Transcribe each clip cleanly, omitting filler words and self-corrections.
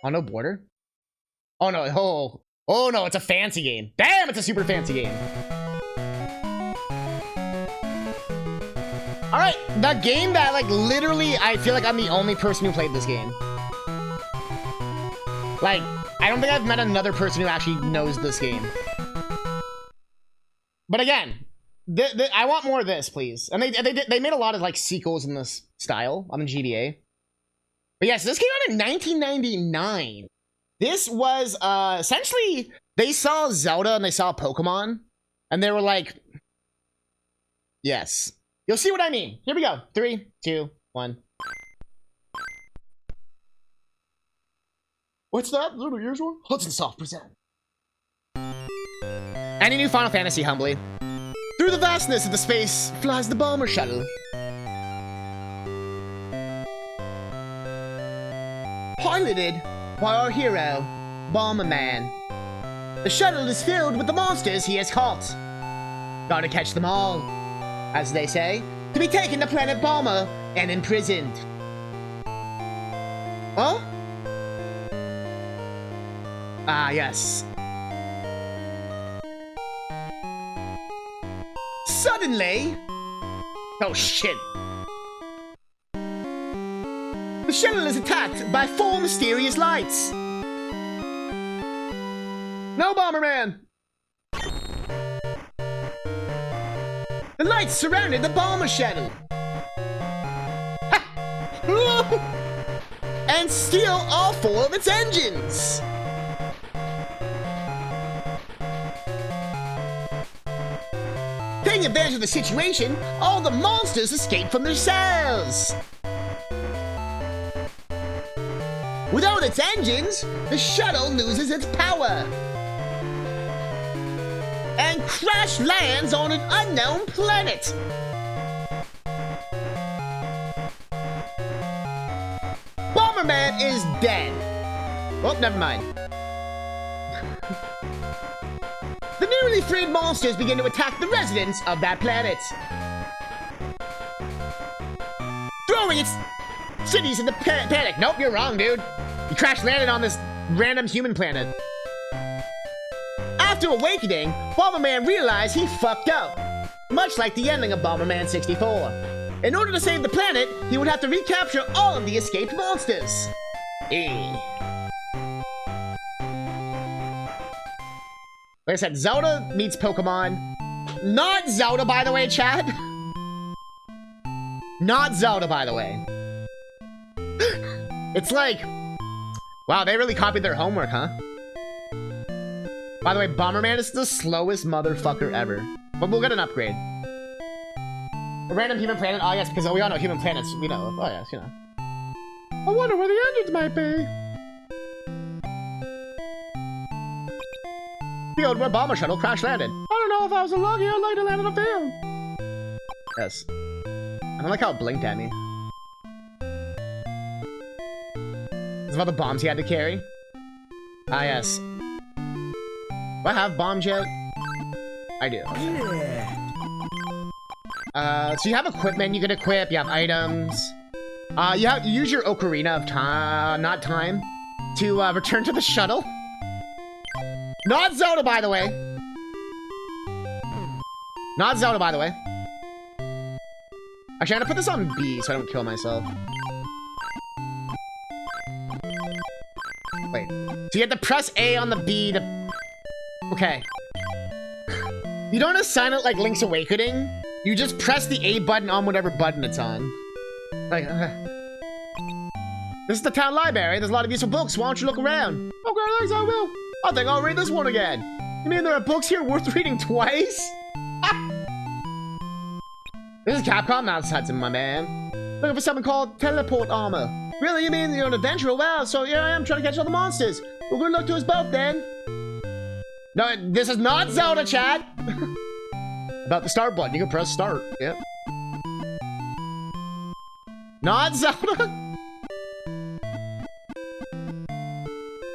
Oh, no border? Oh, no. Oh, no. It's a fancy game. Damn, it's a super fancy game. All right. The game that, like, literally, I feel like I'm the only person who played this game. Like, I don't think I've met another person who actually knows this game. But again, I want more of this, please. And they made a lot of, like, sequels in this style on the GBA. But yes, this came out in 1999. This was, essentially, they saw Zelda and they saw Pokemon. And they were like, yes. You'll see what I mean. Here we go. 3, 2, 1. What's that? Little ears one? Hudson Soft present. Any new Final Fantasy, humbly. Through the vastness of the space flies the bomber shuttle. Piloted by our hero, Bomberman. The shuttle is filled with the monsters he has caught. Gotta catch them all, as they say, to be taken to planet Bomber and imprisoned. Huh? Ah, yes. Suddenly... Oh, shit. The shuttle is attacked by 4 mysterious lights. No, Bomberman! The lights surrounded the bomber shuttle. And steal all 4 of its engines. Taking advantage of the situation, all the monsters escape from their cells. Without its engines, the shuttle loses its power and crash lands on an unknown planet. Bomberman is dead. Oh, never mind. The newly freed monsters begin to attack the residents of that planet, throwing its cities into panic. Nope, you're wrong, dude. You crash landed on this random human planet. After awakening, Bomberman realized he fucked up, much like the ending of Bomberman 64. In order to save the planet, he would have to recapture all of the escaped monsters. Like I said, Zelda meets Pokemon. Not Zelda, by the way, chat. Not Zelda, by the way. It's like... Wow, they really copied their homework, huh? By the way, Bomberman is the slowest motherfucker ever. But we'll get an upgrade. A random human planet? Oh, yes, because we all know human planets. We know. Oh, yes, you know. I wonder where the engines might be. Field where bomber shuttle crash landed. I don't know if I was lucky or lucky to land in a field. Yes. I don't like how it blinked at me. Is about the bombs he had to carry? Ah, yes. Do I have bombs yet? I do. So you have equipment you can equip, you have items. You use your Ocarina of Time, not time, to return to the shuttle. Not Zelda, by the way. Not Zelda, by the way. Actually, I'm gonna put this on B so I don't kill myself. Wait. So you have to press A on the B to... Okay. You don't assign it like Link's Awakening. You just press the A button on whatever button it's on. Like, This is the town library. There's a lot of useful books. Why don't you look around? Okay, thanks, I will. I think I'll read this one again. You mean there are books here worth reading twice? This is Capcom nonsense, my man. Looking for something called teleport armor. Really? You mean you're an adventurer? Well, so here I am trying to catch all the monsters. Well, good luck to us both, then. No, this is not Zelda, chat. About the start button. You can press start. Yep. Not Zelda?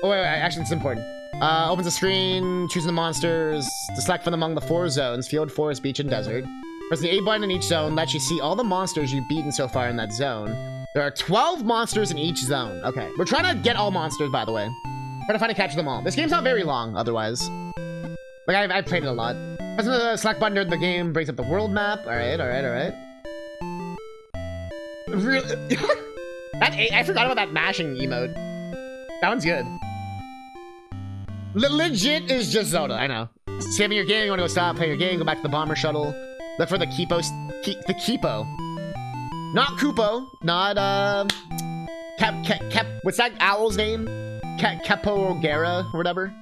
Oh, wait, actually, it's important. Opens a screen, choosing the monsters to select from among the 4 zones: field, forest, beach, and desert. Press the A button in each zone lets you see all the monsters you've beaten so far in that zone. There are 12 monsters in each zone. Okay, we're trying to get all monsters, by the way. Trying to find and capture them all. This game's not very long, otherwise. Like, I've played it a lot. Pressing the select button during the game brings up the world map. Alright. Really? I forgot about that mashing emote. That one's good. Legit is just Zelda, I know. Saving your game, you want to go stop, play your game, go back to the bomber shuttle. Look for the Kipo. The Kipo. Not Koopo. Not, what's that owl's name? Caporogera, or whatever.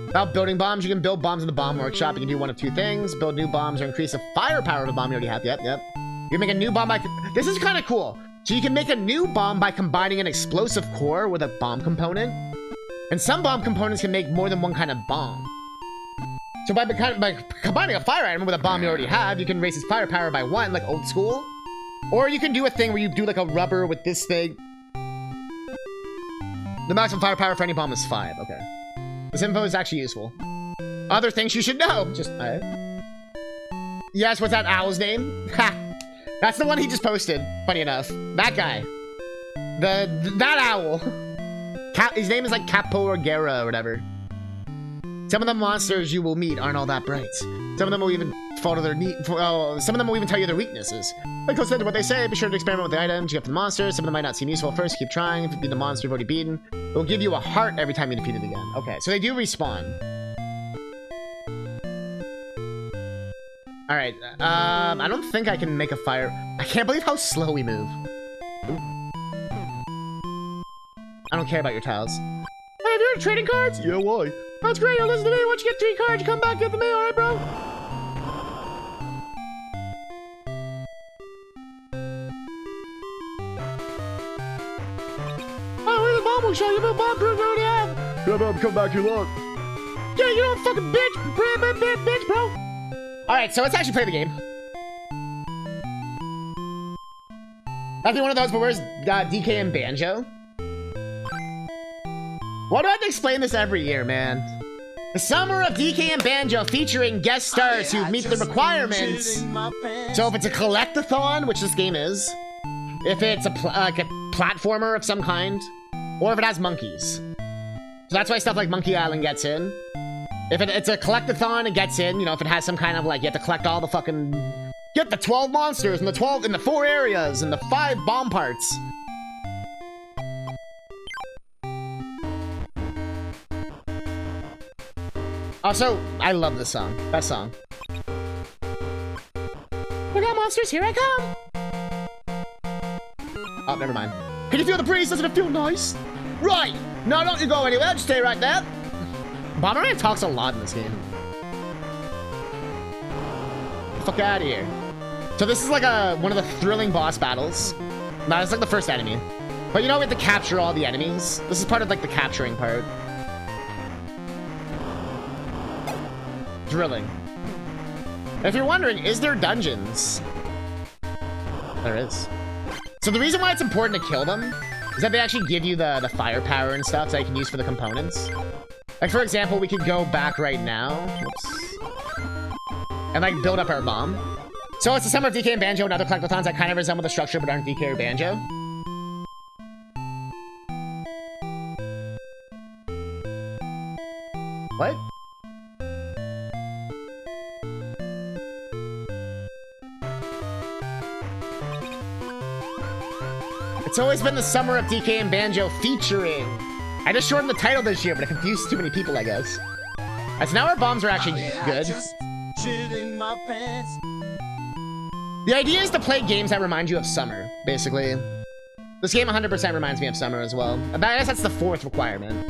About building bombs, you can build bombs in the bomb workshop. You can do one of two things. Build new bombs or increase the firepower of a bomb you already have. Yep. You can make a new bomb by... This is kind of cool. So you can make a new bomb by combining an explosive core with a bomb component. And some bomb components can make more than one kind of bomb. So by combining a fire item with a bomb you already have, you can raise its firepower by 1, like old school. Or you can do a thing where you do like a rubber with this thing. The maximum firepower for any bomb is 5. Okay. This info is actually useful. Other things you should know. Just, yes, what's that owl's name? Ha! That's the one he just posted, funny enough. That guy. That owl. His name is like Caporogera or whatever. Some of the monsters you will meet aren't all that bright. Some of them will even fall to their some of them will even tell you their weaknesses. Like close to what they say, be sure to experiment with the items you get from the monsters. Some of them might not seem useful at first. Keep trying. If you beat the monster you've already beaten, it will give you a heart every time you defeat it again. Okay, so they do respawn. Alright, I don't think I can make a fire. I can't believe how slow we move. Ooh. I don't care about your tiles. Hey, have you heard of trading cards? Yeah, why? That's great, listen to me. Once you get 3 cards, you come back, get them me, alright, bro? Oh, we're the bomb will show you the bomb proof we already have. Yeah, bro, come back, you lot. Yeah, you don't fucking bitch, bro. Alright, so let's actually play the game. That'll be one of those, but where's DK and Banjo? Why do I have to explain this every year, man? The Summer of DK and Banjo featuring guest stars who meet the requirements. So if it's a collectathon, which this game is, if it's a platformer of some kind, or if it has monkeys. So that's why stuff like Monkey Island gets in. If it's a collectathon, it gets in. You know, if it has some kind of like, you have to collect all the fucking... Get the 12 monsters and the 4 areas and the 5 bomb parts. Also, I love this song. Best song. We got monsters, here I come! Oh, never mind. Can you feel the breeze? Doesn't it feel nice? Right! No, don't you go anywhere, just stay right there. Bomberman talks a lot in this game. Fuck out of here. So this is like one of the thrilling boss battles. No, it's like the first enemy. But you know, we have to capture all the enemies. This is part of like the capturing part. Drilling. If you're wondering, is there dungeons? There is. So the reason why it's important to kill them is that they actually give you the firepower and stuff that you can use for the components. Like, for example, we could go back right now. Whoops. And, like, build up our bomb. So it's the Summer of DK and Banjo and other collectathons that kind of resemble the structure but aren't DK or Banjo. What? It's always been the Summer of DK and Banjo featuring. I just shortened the title this year, but it confused too many people, I guess. As now our bombs are actually good. The idea is to play games that remind you of summer, basically. This game 100% reminds me of summer as well. I guess that's the 4th requirement.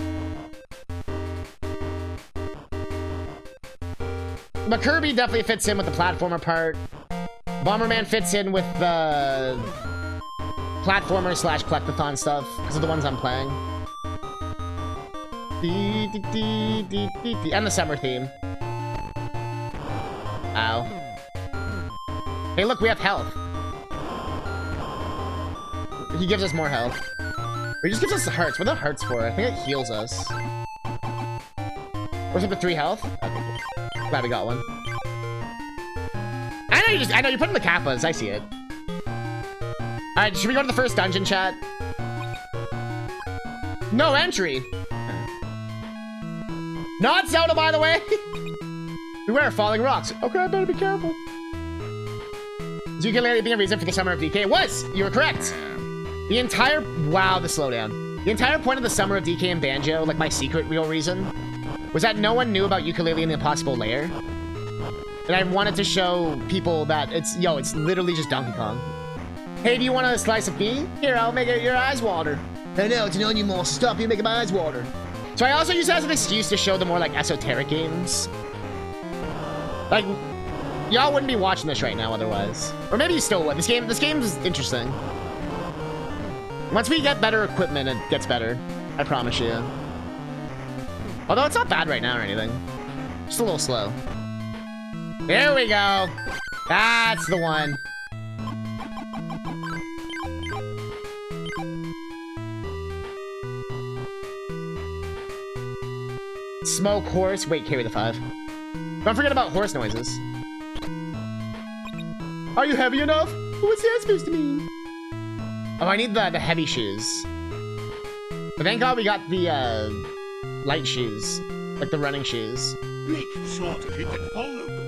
But Kirby definitely fits in with the platformer part. Bomberman fits in with the platformer / collectathon stuff, because of the ones I'm playing. And the summer theme. Ow. Hey, look, we have health. He gives us more health. Or he just gives us the hearts. What are the hearts for? I think it heals us. Where's up to 3 health? Okay, cool. Glad we got one. And I know you're putting the kappas. I see it. Alright, should we go to the first dungeon, chat? No entry. Not Zelda, by the way. Beware falling rocks. Okay, I better be careful. Is ukulele being a reason for the summer of DK? It was! You were correct. The entire... Wow, the slowdown. The entire point of the summer of DK and Banjo, like my secret real reason, was that no one knew about ukulele and the impossible lair. And I wanted to show people that it's literally just Donkey Kong. Hey, do you want a slice of me? Here, I'll make your eyes water. I know, it's knowing you more stuff, you're making my eyes water. So I also use that as an excuse to show the more, like, esoteric games. Like, y'all wouldn't be watching this right now otherwise. Or maybe you still would. This game's interesting. Once we get better equipment, it gets better. I promise you. Although it's not bad right now or anything. Just a little slow. Here we go. That's the one. Smoke horse. Wait, carry the 5. Don't forget about horse noises. Are you heavy enough? What's that supposed to mean? Oh, I need the heavy shoes. But thank God we got the light shoes. Like the running shoes.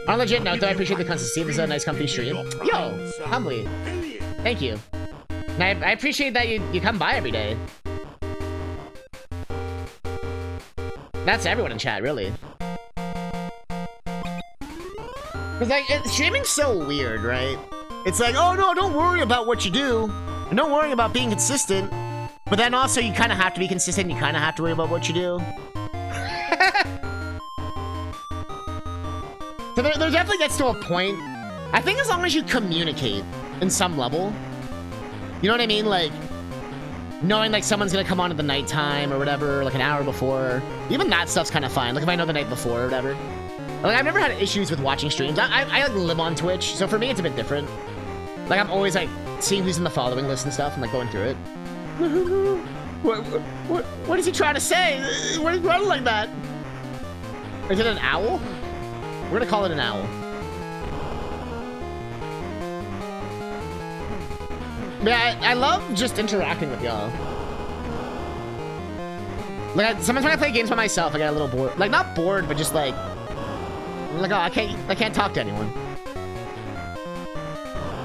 On a legit note, though, I appreciate the consistency. This is a nice comfy stream. Yo, humbly. Thank you. And I appreciate that you come by every day. That's everyone in chat, really. Cause like, streaming's so weird, right? It's like, oh no, don't worry about what you do. And don't worry about being consistent. But then also, you kind of have to be consistent. You kind of have to worry about what you do. So there definitely gets to a point. I think as long as you communicate in some level. You know what I mean? Like, knowing like someone's gonna come on at the nighttime or whatever, like an hour before. Even that stuff's kind of fine. Like if I know the night before or whatever. Like I've never had issues with watching streams. I like live on Twitch, so for me it's a bit different. Like I'm always like seeing who's in the following list and stuff and like going through it. What is he trying to say? What is running like that? Is it an owl? We're gonna call it an owl. Yeah, I love just interacting with y'all. Like sometimes when I play games by myself, I get a little bored. Like not bored, but just like oh, I can't talk to anyone.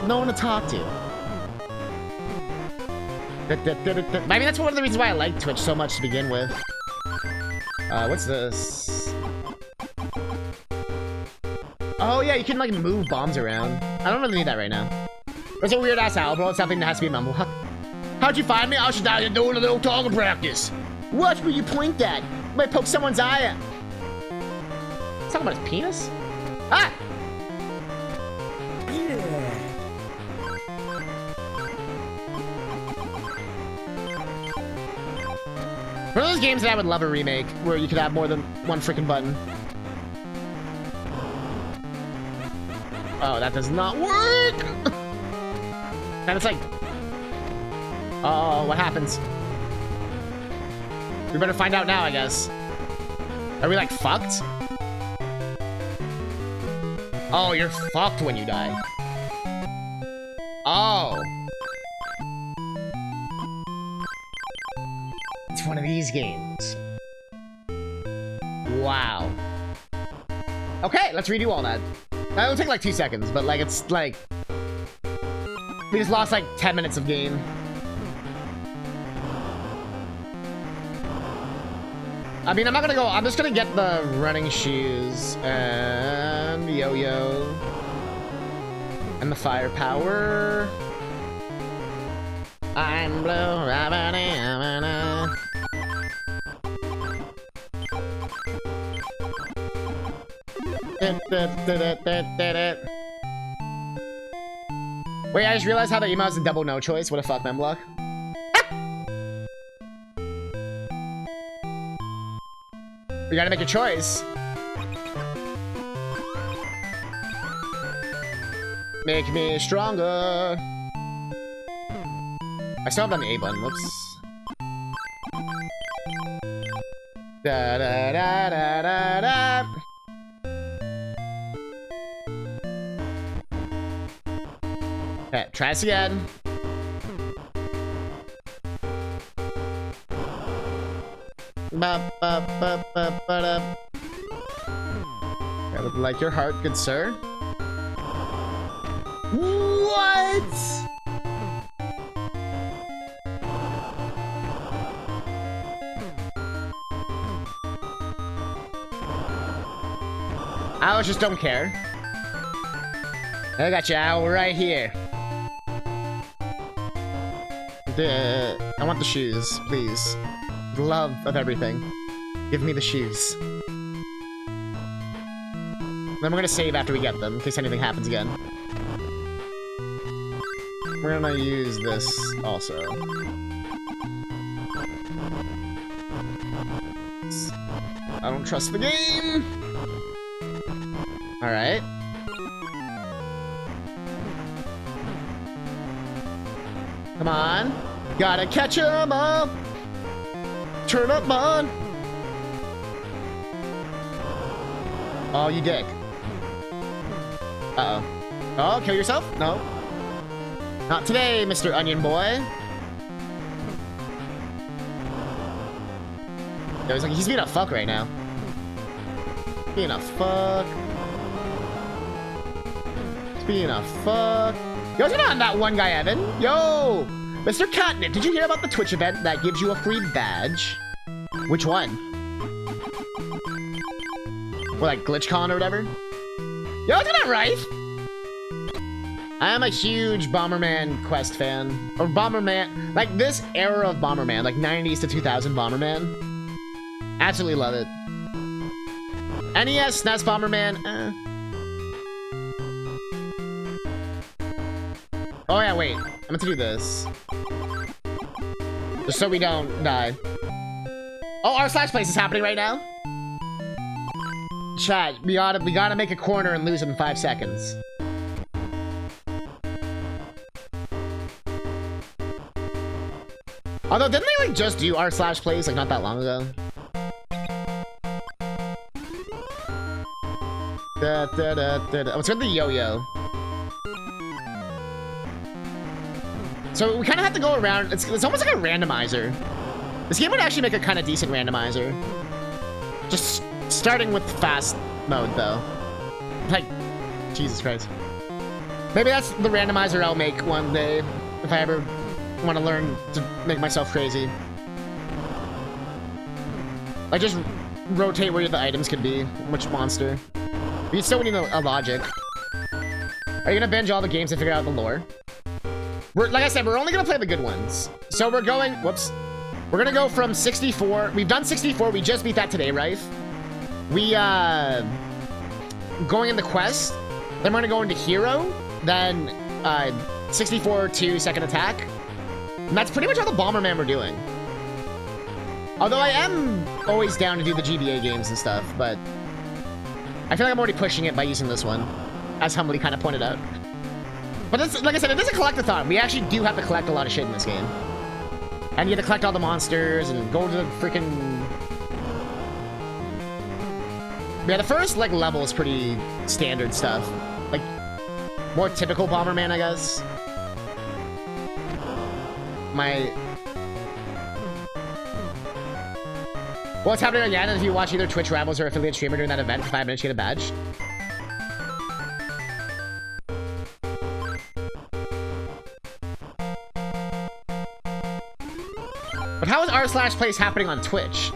No one to talk to. I mean, that's one of the reasons why I like Twitch so much to begin with. What's this? Oh yeah, you can like move bombs around. I don't really need that right now. There's a weird ass owl, bro. It's something that has to be mumble. How'd you find me? I was just out here doing a little talking practice. Watch where you point that. Might poke someone's eye out. He's talking about his penis? Ah! One of those games that I would love a remake, where you could have more than one freaking button. Oh, that does not work! And it's like... Oh, what happens? We better find out now, I guess. Are we, like, fucked? Oh, you're fucked when you die. Oh. It's one of these games. Wow. Okay, let's redo all that. That'll take like 2 seconds, but like it's like we just lost like 10 minutes of game. I mean, I'm not gonna go. I'm just gonna get the running shoes and the yo-yo and the firepower. I'm blue. Wait, I just realized how the email is a double no choice. What a fuck, Memblock. You gotta make a choice. Make me stronger. I still have done the A button. Whoops. Da da da da da da. try this again. I would like your heart, good sir. What? I just don't care. I got you owl right here. I want the shoes, please. The love of everything. Give me the shoes. Then we're gonna save after we get them, in case anything happens again. We're gonna use this also. I don't trust the game! Alright. Come on. Gotta catch 'em all! Turn up, man! Oh, you dick. Uh-oh. Oh, kill yourself? No. Not today, Mr. Onion Boy. He's being a fuck right now. Being a fuck. He's being a fuck. Yo, what's going on, that one guy, Evan? Yo! Mr. Catnip, did you hear about the Twitch event that gives you a free badge? Which one? Or like GlitchCon or whatever? Yo, isn't that right? I am a huge Bomberman Quest fan. Or Bomberman, like this era of Bomberman, like 90s to 2000 Bomberman. Absolutely love it. NES, SNES Bomberman, Oh yeah, wait. I meant to do this. Just so we don't die. Oh, r/place is happening right now? Chat, we gotta make a corner and lose him in 5 seconds. Although, didn't they like just do r/plays like not that long ago? Let's go to the yo-yo. So we kind of have to go around. It's almost like a randomizer. This game would actually make a kind of decent randomizer. Just starting with fast mode, though. Like, Jesus Christ. Maybe that's the randomizer I'll make one day if I ever want to learn to make myself crazy. Like, just rotate where the items could be, which monster. But you still need a logic. Are you gonna binge all the games and figure out the lore? Like I said, we're only gonna play the good ones. So we're going, whoops. We're gonna go from 64. We've done 64, we just beat that today, right? We, going into Quest, then we're gonna go into Hero, then, 64 to Second Attack. And that's pretty much all the Bomberman we're doing. Although I am always down to do the GBA games and stuff, but I feel like I'm already pushing it by using this one, as Humbly kind of pointed out. But it's, like I said, it is a collect-a-thon. We actually do have to collect a lot of shit in this game. And you have to collect all the monsters and go to the freaking... Yeah, the first, like, level is pretty standard stuff. Like, more typical Bomberman, I guess. What's happening again is if you watch either Twitch Rebels or affiliate streamer during that event for 5 minutes, you get a badge. But how is r/place happening on Twitch?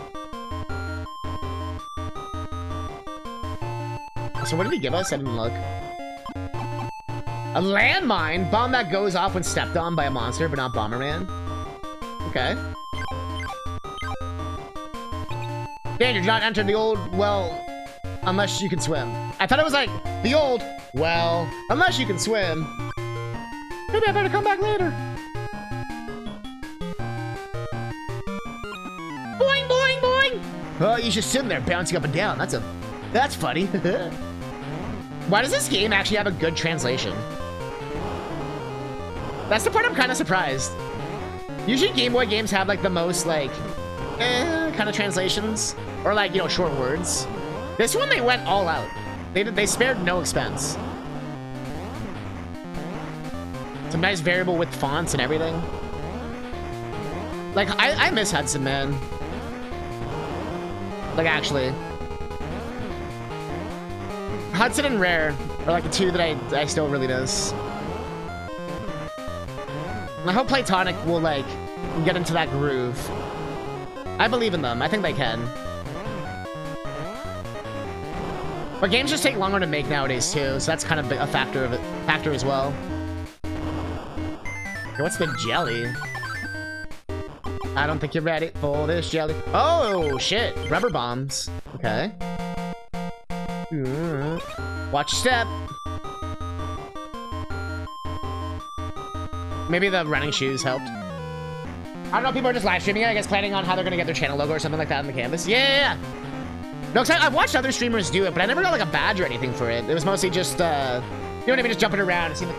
So what did he give us? I didn't look. A landmine? Bomb that goes off when stepped on by a monster, but not Bomberman? Okay. Danger, do not enter the old well unless you can swim. I thought it was like, the old well, unless you can swim. Maybe I better come back later. Boing, boing, boing! Oh, you just sitting there bouncing up and down. That's funny. Why does this game actually have a good translation? That's the part I'm kind of surprised. Usually Game Boy games have like the most like, kind of translations. Or like, you know, short words. This one, they went all out. They spared no expense. Some nice variable width fonts and everything. Like, I miss Hudson, man. Like, actually. Hudson and Rare are like the two that I still really miss. I hope Platonic will, like, get into that groove. I believe in them. I think they can. But games just take longer to make nowadays, too, so that's kind of a factor as well. Okay, what's the jelly? I don't think you're ready for this jelly. Oh, shit. Rubber bombs. Okay. Watch step. Maybe the running shoes helped. I don't know, people are just live streaming it, I guess, planning on how they're gonna get their channel logo or something like that on the canvas. Yeah. No, because I've watched other streamers do it, but I never got like a badge or anything for it. It was mostly just, you know what I mean, just jumping around and seeing the...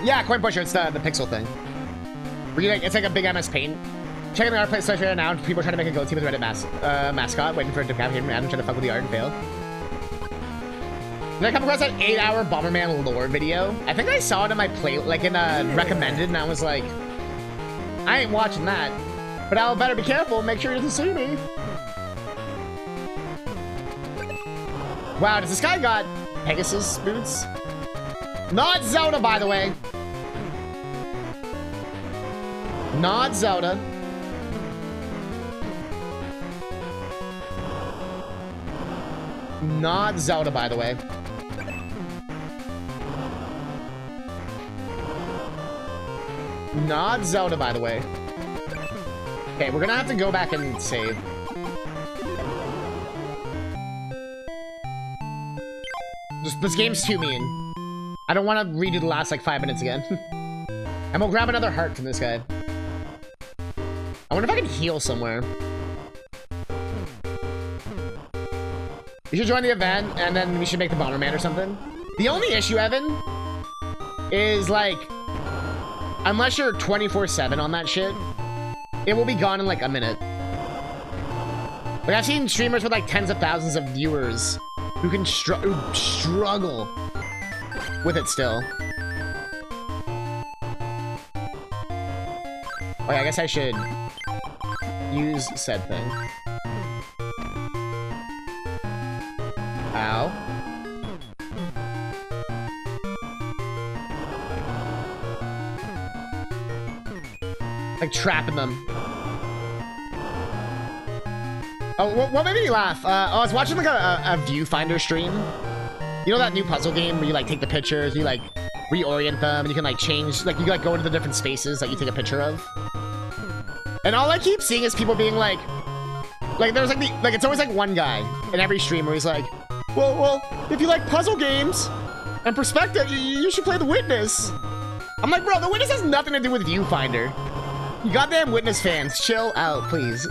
Yeah, Coin Pusher, it's the pixel thing. Where you, like, it's like a big MS Paint. Checking the art place right now, people are trying to make a goatee with Reddit mascot, waiting for it to cap here, random, trying to fuck with the art and fail. Did I come across that 8-hour Bomberman lore video? I think I saw it in my play, like in recommended, and I was like, I ain't watching that. But I'll better be careful, make sure he doesn't see me. Wow, does this guy got Pegasus boots? Not Zelda, by the way. Not Zelda. Not Zelda, by the way. Not Zelda, by the way. Okay, we're gonna have to go back and save. This game's too mean. I don't want to redo the last, like, 5 minutes again. And we'll grab another heart from this guy. I wonder if I can heal somewhere. We should join the event, and then we should make the Bomberman or something. The only issue, Evan, is, like, unless you're 24/7 on that shit, it will be gone in, like, a minute. Like, I've seen streamers with, like, tens of thousands of viewers who can struggle with it still. Oh, yeah, I guess I should use said thing. Ow. Like, trapping them. Oh, what made me laugh? I was watching, like, a viewfinder stream. You know that new puzzle game where you, like, take the pictures, you, like, reorient them, and you can, like, change, like, you, like, go into the different spaces that you take a picture of? And all I keep seeing is people being like, there's, like, it's always, like, one guy in every stream where he's like, well, if you like puzzle games and perspective, you should play The Witness. I'm like, bro, The Witness has nothing to do with Viewfinder. You goddamn Witness fans, chill out, please.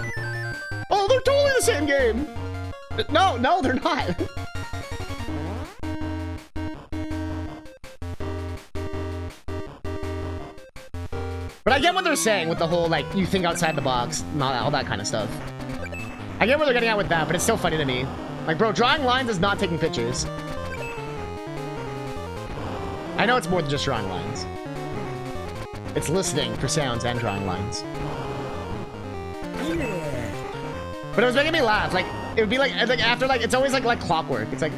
Oh, they're totally the same game. No, they're not. But I get what they're saying with the whole, like, you think outside the box, not all that kind of stuff. I get where they're getting at with that, but it's still funny to me. Like, bro, drawing lines is not taking pictures. I know it's more than just drawing lines. It's listening for sounds and drawing lines. But it was making me laugh. Like, it would be like after, like, it's always like clockwork. It's like,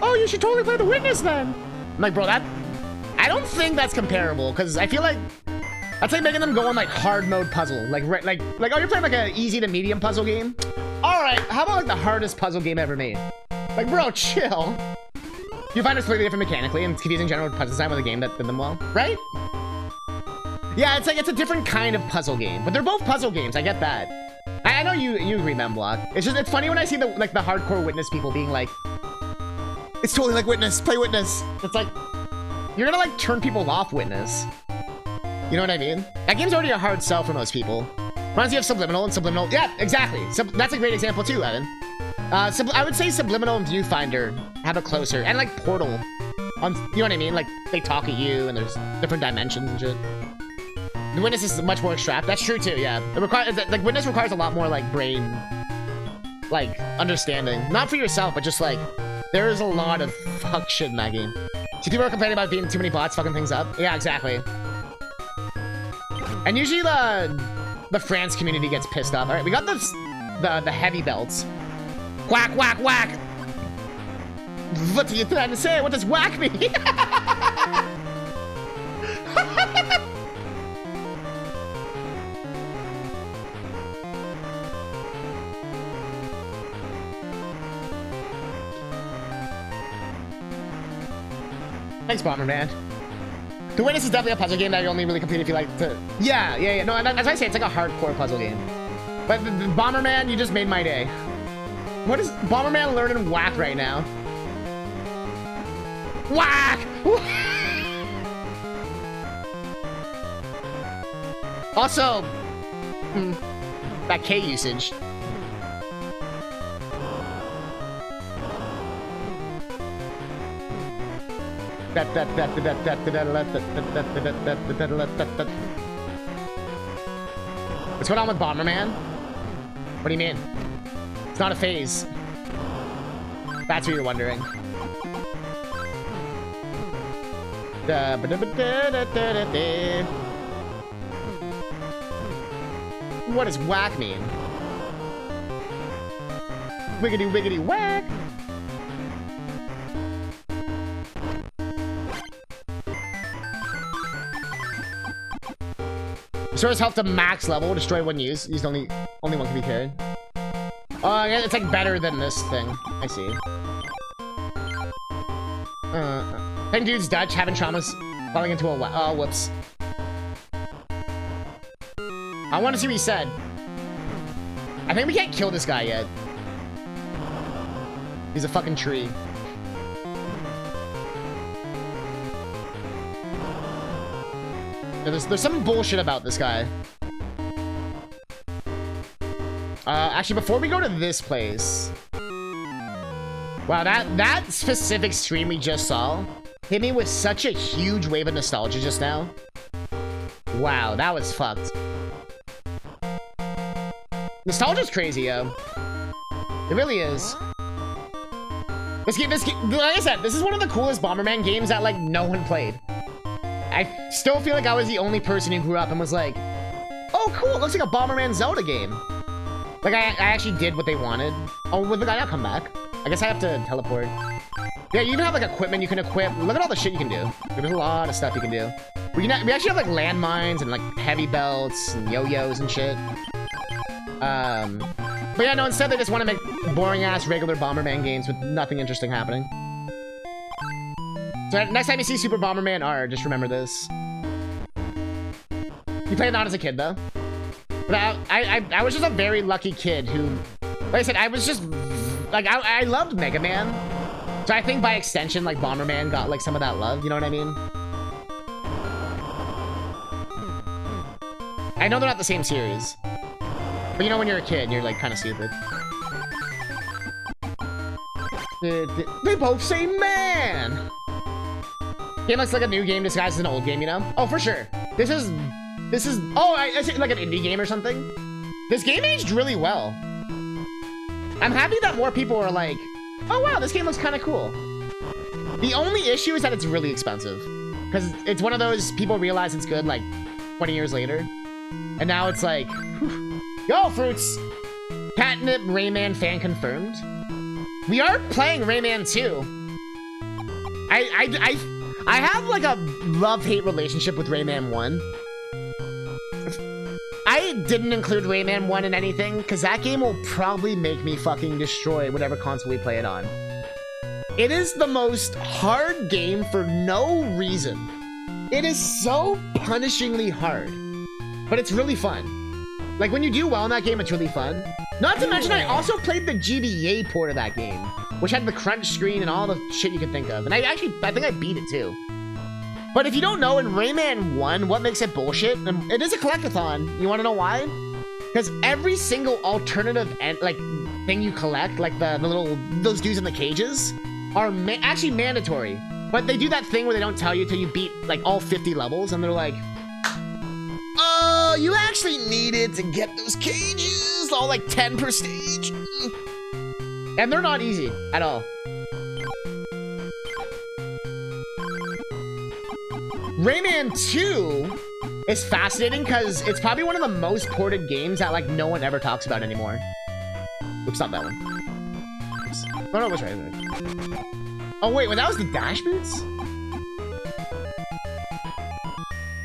oh, you should totally play The Witness then. I'm like, bro, I don't think that's comparable, because I feel like that's like making them go on, like, hard mode puzzle. Like, oh, you're playing, like, a easy to medium puzzle game? All right, how about, like, the hardest puzzle game ever made? Like, bro, chill. You find it's completely different mechanically, and it's confusing general puzzle design with a game that did them well, right? Yeah, it's like, it's a different kind of puzzle game, but they're both puzzle games, I get that. I know you agree, Memblock. It's just, it's funny when I see the hardcore Witness people being like, it's totally like Witness, play Witness. It's like, you're gonna, like, turn people off Witness. You know what I mean? That game's already a hard sell for most people. Reminds you of Subliminal and Subliminal. Yeah, exactly. That's a great example too, Evan. I would say Subliminal and Viewfinder have a closer, and, like, Portal. You know what I mean? Like, they talk at you, and there's different dimensions and shit. The Witness is much more extract. That's true too, yeah. It requires, like, Witness requires a lot more, like, brain like, understanding. Not for yourself, but just, like, there is a lot of fuck shit in that game. See, people are complaining about being too many bots fucking things up. Yeah, exactly. And usually the France community gets pissed off. All right, we got the heavy belts. Whack, whack, whack. What are you trying to say? What does whack mean? Thanks, Bomberman. The Witness is definitely a puzzle game that you only really complete if you like to... Yeah. No, as I say, it's like a hardcore puzzle game. But the Bomberman, you just made my day. What is Bomberman learning whack right now? Whack! Also, that K usage. What's going on with Bomberman? What do you mean? It's not a phase. That's what you're wondering. What does whack mean? Wiggity wiggity whack! Restores health to max level. Destroy one use. He's only one can be carried. Oh, yeah, it's like better than this thing. I see. Ten dudes Dutch having traumas, falling into a oh whoops. I want to see what he said. I think we can't kill this guy yet. He's a fucking tree. There's some bullshit about this guy. Actually, before we go to this place... Wow, that specific stream we just saw hit me with such a huge wave of nostalgia just now. Wow, that was fucked. Nostalgia's crazy, yo. It really is. This game, like I said, this is one of the coolest Bomberman games that, like, no one played. I still feel like I was the only person who grew up and was like, oh, cool, it looks like a Bomberman Zelda game. Like, I actually did what they wanted. Oh, well, look, I'll come back. I guess I have to teleport. Yeah, you even have, like, equipment you can equip. Look at all the shit you can do. There's a lot of stuff you can do. We actually have, like, landmines and, like, heavy belts and yo-yos and shit. But yeah, no, instead they just want to make boring-ass regular Bomberman games with nothing interesting happening. So next time you see Super Bomberman R, just remember this. You played it not as a kid, though. But I was just a very lucky kid who... Like I said, I was just... Like, I loved Mega Man. So I think by extension, like, Bomberman got, like, some of that love. You know what I mean? I know they're not the same series. But you know when you're a kid, you're, like, kind of stupid. They both say man! Game looks like a new game disguised as an old game, you know? Oh, for sure. This is... Oh, I see, like an indie game or something. This game aged really well. I'm happy that more people are like, oh wow, this game looks kind of cool. The only issue is that it's really expensive. Because it's one of those people realize it's good like 20 years later. And now it's like, whew. Yo, Fruits! Catnip Rayman fan confirmed. We are playing Rayman 2. I have like a love-hate relationship with Rayman 1. I didn't include Rayman 1 in anything, because that game will probably make me fucking destroy whatever console we play it on. It is the most hard game for no reason. It is so punishingly hard. But it's really fun. Like, when you do well in that game, it's really fun. Not to mention, I also played the GBA port of that game, which had the crunch screen and all the shit you can think of. And I think I beat it too. But if you don't know, in Rayman 1, what makes it bullshit? And it is a collectathon. You want to know why? Because every single alternative thing you collect, like those dudes in the cages, are actually mandatory. But they do that thing where they don't tell you till you beat like all 50 levels, and they're like, oh, you actually needed to get those cages, all like 10 per stage. And they're not easy at all. Rayman 2 is fascinating because it's probably one of the most ported games that like no one ever talks about anymore. Oops, not that one. Oops. No, it was right. Oh wait, well that was the dash boots?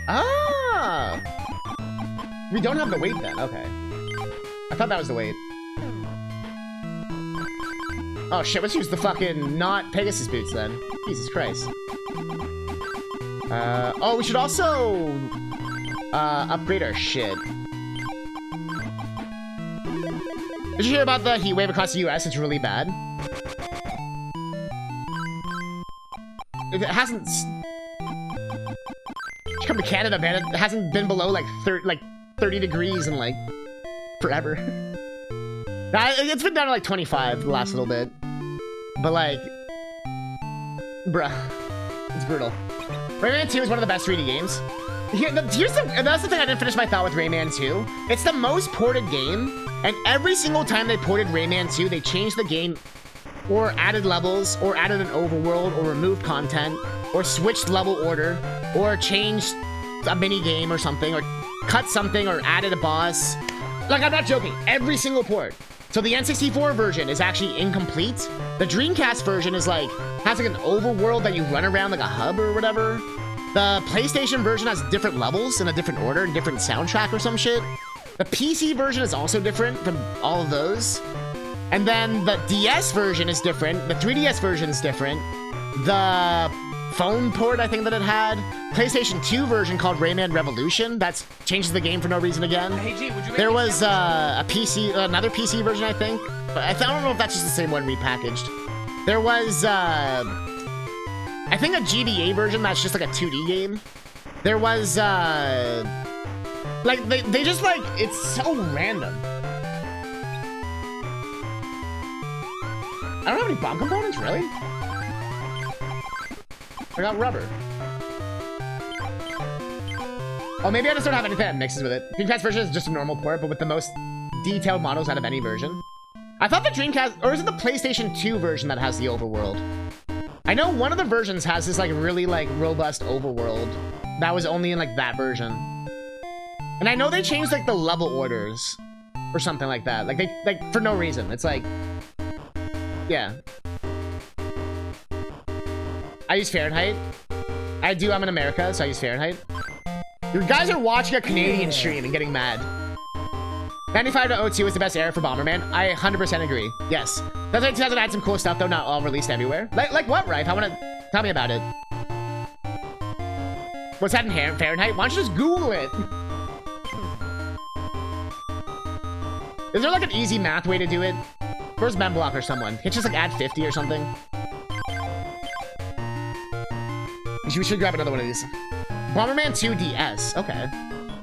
Ah! We don't have the weight then, okay. I thought that was the weight. Oh shit, let's use the fucking not Pegasus boots then. Jesus Christ. Oh, we should also upgrade our shit. Did you hear about the heat wave across the US? It's really bad. It hasn't... Come to Canada, man. It hasn't been below like 30 degrees in like forever. It's been down to like 25 the last little bit. But like... Bruh. It's brutal. Rayman 2 is one of the best 3D games. That's the thing I didn't finish my thought with Rayman 2. It's the most ported game, and every single time they ported Rayman 2, they changed the game, or added levels, or added an overworld, or removed content, or switched level order, or changed a mini game or something, or cut something, or added a boss. Like, I'm not joking. Every single port. So the N64 version is actually incomplete. The Dreamcast version is like, has like an overworld that you run around like a hub or whatever. The PlayStation version has different levels in a different order, different soundtrack or some shit. The PC version is also different from all of those. And then the DS version is different. The 3DS version is different. The phone port, I think that it had. PlayStation 2 version called Rayman Revolution. That changes the game for no reason again. Hey, G, would you there was a PC, another PC version, I think. But I don't know if that's just the same one repackaged. There was, I think a GBA version that's just like a 2D game. There was, like, they just like, it's so random. I don't have any bomb components, really? I got rubber. Oh, maybe I just don't have anything that mixes with it. Dreamcast version is just a normal port, but with the most detailed models out of any version. I thought the Dreamcast, or is it the PlayStation 2 version that has the overworld? I know one of the versions has this like really like robust overworld that was only in like that version. And I know they changed like the level orders or something like that. Like they, like for no reason. It's like, yeah. I use Fahrenheit. I do, I'm in America, so I use Fahrenheit. You guys are watching a Canadian stream and getting mad. 95 to 02 is the best era for Bomberman. I 100% agree. Yes. That's why 2000 had some cool stuff, though, not all released everywhere. Like what, Rife? I want to... Tell me about it. What's that in Fahrenheit? Why don't you just Google it? Is there, like, an easy math way to do it? Where's Memblock or someone? Can't you just, like, add 50 or something? We should grab another one of these. Bomberman 2 DS. Okay.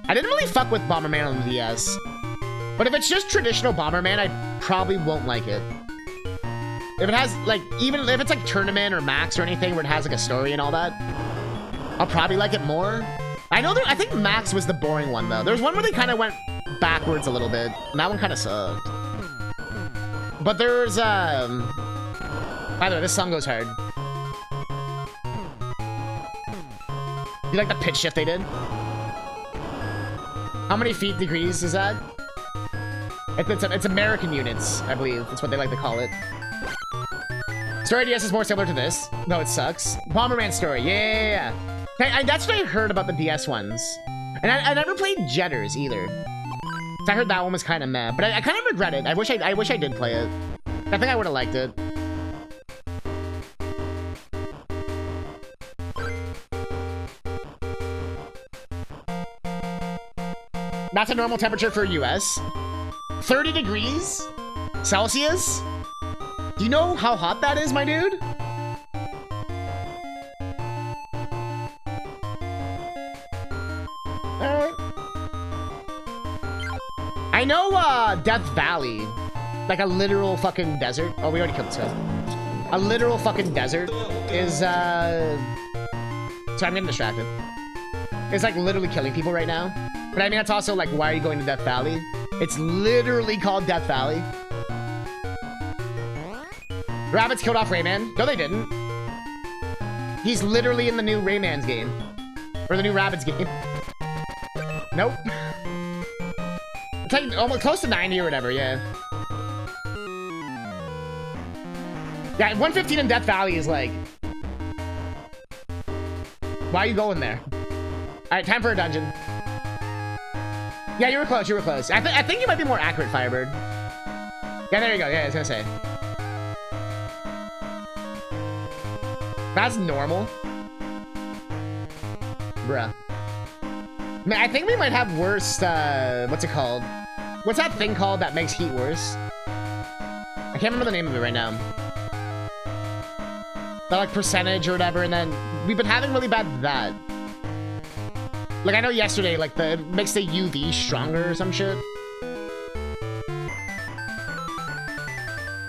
I didn't really fuck with Bomberman on the DS. But if it's just traditional Bomberman, I probably won't like it. If it has, like, even if it's like Tournament or Max or anything where it has, like, a story and all that, I'll probably like it more. I think Max was the boring one, though. There was one where they kind of went backwards a little bit, and that one kind of sucked. But there's, by the way, this song goes hard. You like the pitch shift they did? How many feet degrees is that? It's American units, I believe. That's what they like to call it. Story DS is more similar to this. No, it sucks. Bomberman story. Yeah. That's what I heard about the DS ones. And I never played Jetters either. So I heard that one was kind of meh. But I kind of regret it. I wish I did play it. I think I would have liked it. That's a normal temperature for US. 30 degrees Celsius? Do you know how hot that is, my dude? Alright. I know, Death Valley. Like a literal fucking desert. Oh, we already killed this guy. A literal fucking desert is, Sorry, I'm getting distracted. It's like literally killing people right now. But I mean, it's also like, why are you going to Death Valley? It's literally called Death Valley. Rabbits killed off Rayman. No, they didn't. He's literally in the new Rayman's game. Or the new Rabbids game. Nope. It's like almost close to 90 or whatever, yeah. Yeah, 115 in Death Valley is like... Why are you going there? Alright, time for a dungeon. Yeah, you were close, you were close. I think you might be more accurate, Firebird. Yeah, there you go. Yeah, I was gonna say. That's normal. Bruh. Man, I think we might have worse, what's it called? What's that thing called that makes heat worse? I can't remember the name of it right now. That, like, percentage or whatever, and then we've been having really bad that. Like, I know yesterday, like, it makes the UV stronger or some shit.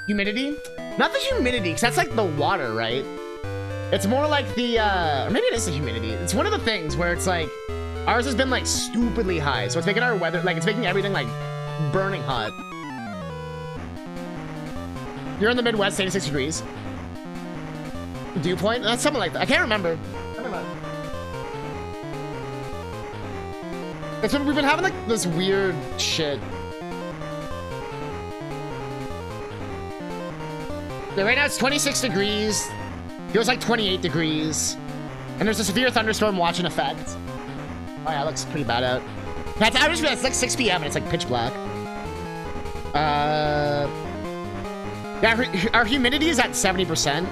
Humidity? Not the humidity, because that's like the water, right? It's more like the, or maybe it is the humidity. It's one of the things where it's like, ours has been like stupidly high. So it's making our weather, like it's making everything like burning hot. You're in the Midwest, 86 degrees. Dew point? That's something like that. I can't remember. It's when we've been having like this weird shit. Yeah, right now it's 26 degrees. Feels like 28 degrees. And there's a severe thunderstorm watch in effect. Oh yeah, it looks pretty bad out. That's, I just realized it's like 6 p.m. and it's like pitch black. Yeah, our humidity is at 70%.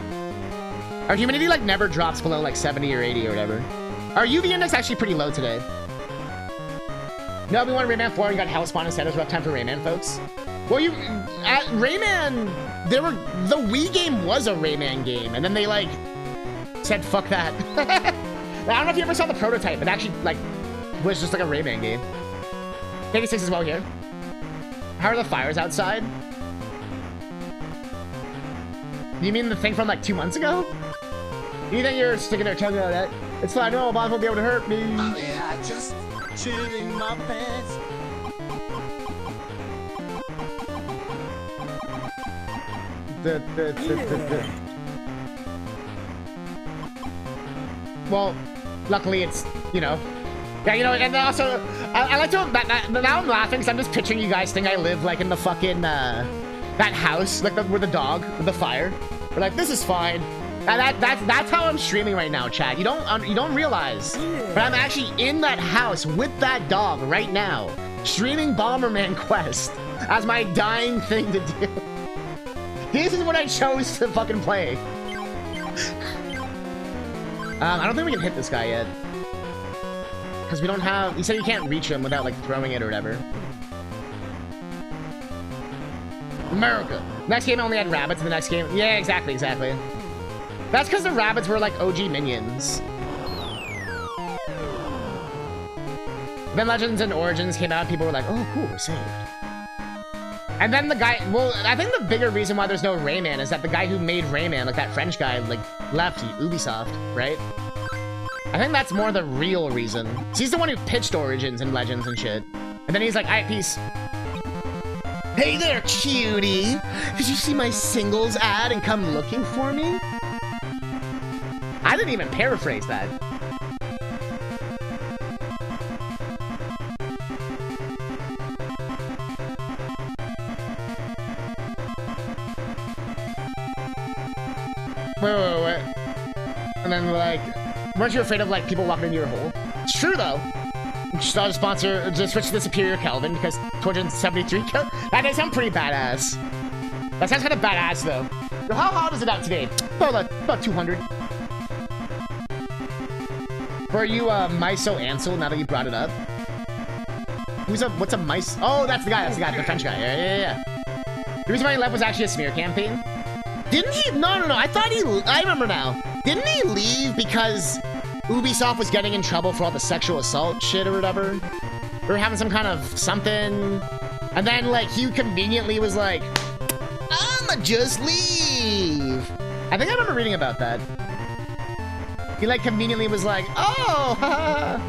Our humidity like never drops below like 70 or 80 or whatever. Our UV index actually pretty low today. No, we wanted Rayman 4. You got Hellspawn instead. It was a rough time for Rayman, folks. Well, at Rayman, the Wii game was a Rayman game, and then they like said fuck that. I don't know if you ever saw the prototype. It actually like was just like a Rayman game. 86 as well here. How are the fires outside? You mean the thing from like 2 months ago? You think you're sticking their tongue out at? It's fine. No, Bob won't be able to hurt me. Oh, yeah, just chilling my pants. Well, luckily it's, you know. Yeah, you know, and also, I like to, now I'm laughing because I'm just picturing you guys think I live like in the fucking, that house, like with the dog, with the fire. We're like, this is fine. That's how I'm streaming right now, chat. You don't realize, but I'm actually in that house with that dog right now, streaming Bomberman Quest as my dying thing to do. This is what I chose to fucking play. I don't think we can hit this guy yet. Because we don't have... He said you can't reach him without, like, throwing it or whatever. America. Next game only had rabbits in the next game. Yeah, exactly. That's because the rabbits were, like, OG minions. Then Legends and Origins came out and people were like, oh, cool, we're saved. And then the guy, well, I think the bigger reason why there's no Rayman is that the guy who made Rayman, like that French guy, like left Ubisoft, right? I think that's more the real reason. He's the one who pitched Origins and Legends and shit. And then he's like, alright, peace. Hey there, cutie. Did you see my singles ad and come looking for me? I didn't even paraphrase that. Wait. And then, like, weren't you afraid of, like, people walking into your hole? It's true, though. Just thought to sponsor, just switch to the Superior Kelvin, because 273 Kelvin? That does sound pretty badass. That sounds kind of badass, though. So how hot is it out today? About 200. For you, Miso Ansel, now that you brought it up. What's a mice? Oh, that's the guy, the French guy. Yeah. The reason why he left was actually a smear campaign. Didn't he? No. I remember now. Didn't he leave because Ubisoft was getting in trouble for all the sexual assault shit or whatever? Or having some kind of something. And then, like, he conveniently was like, I'ma just leave. I think I remember reading about that. He, like, conveniently was like, oh, haha.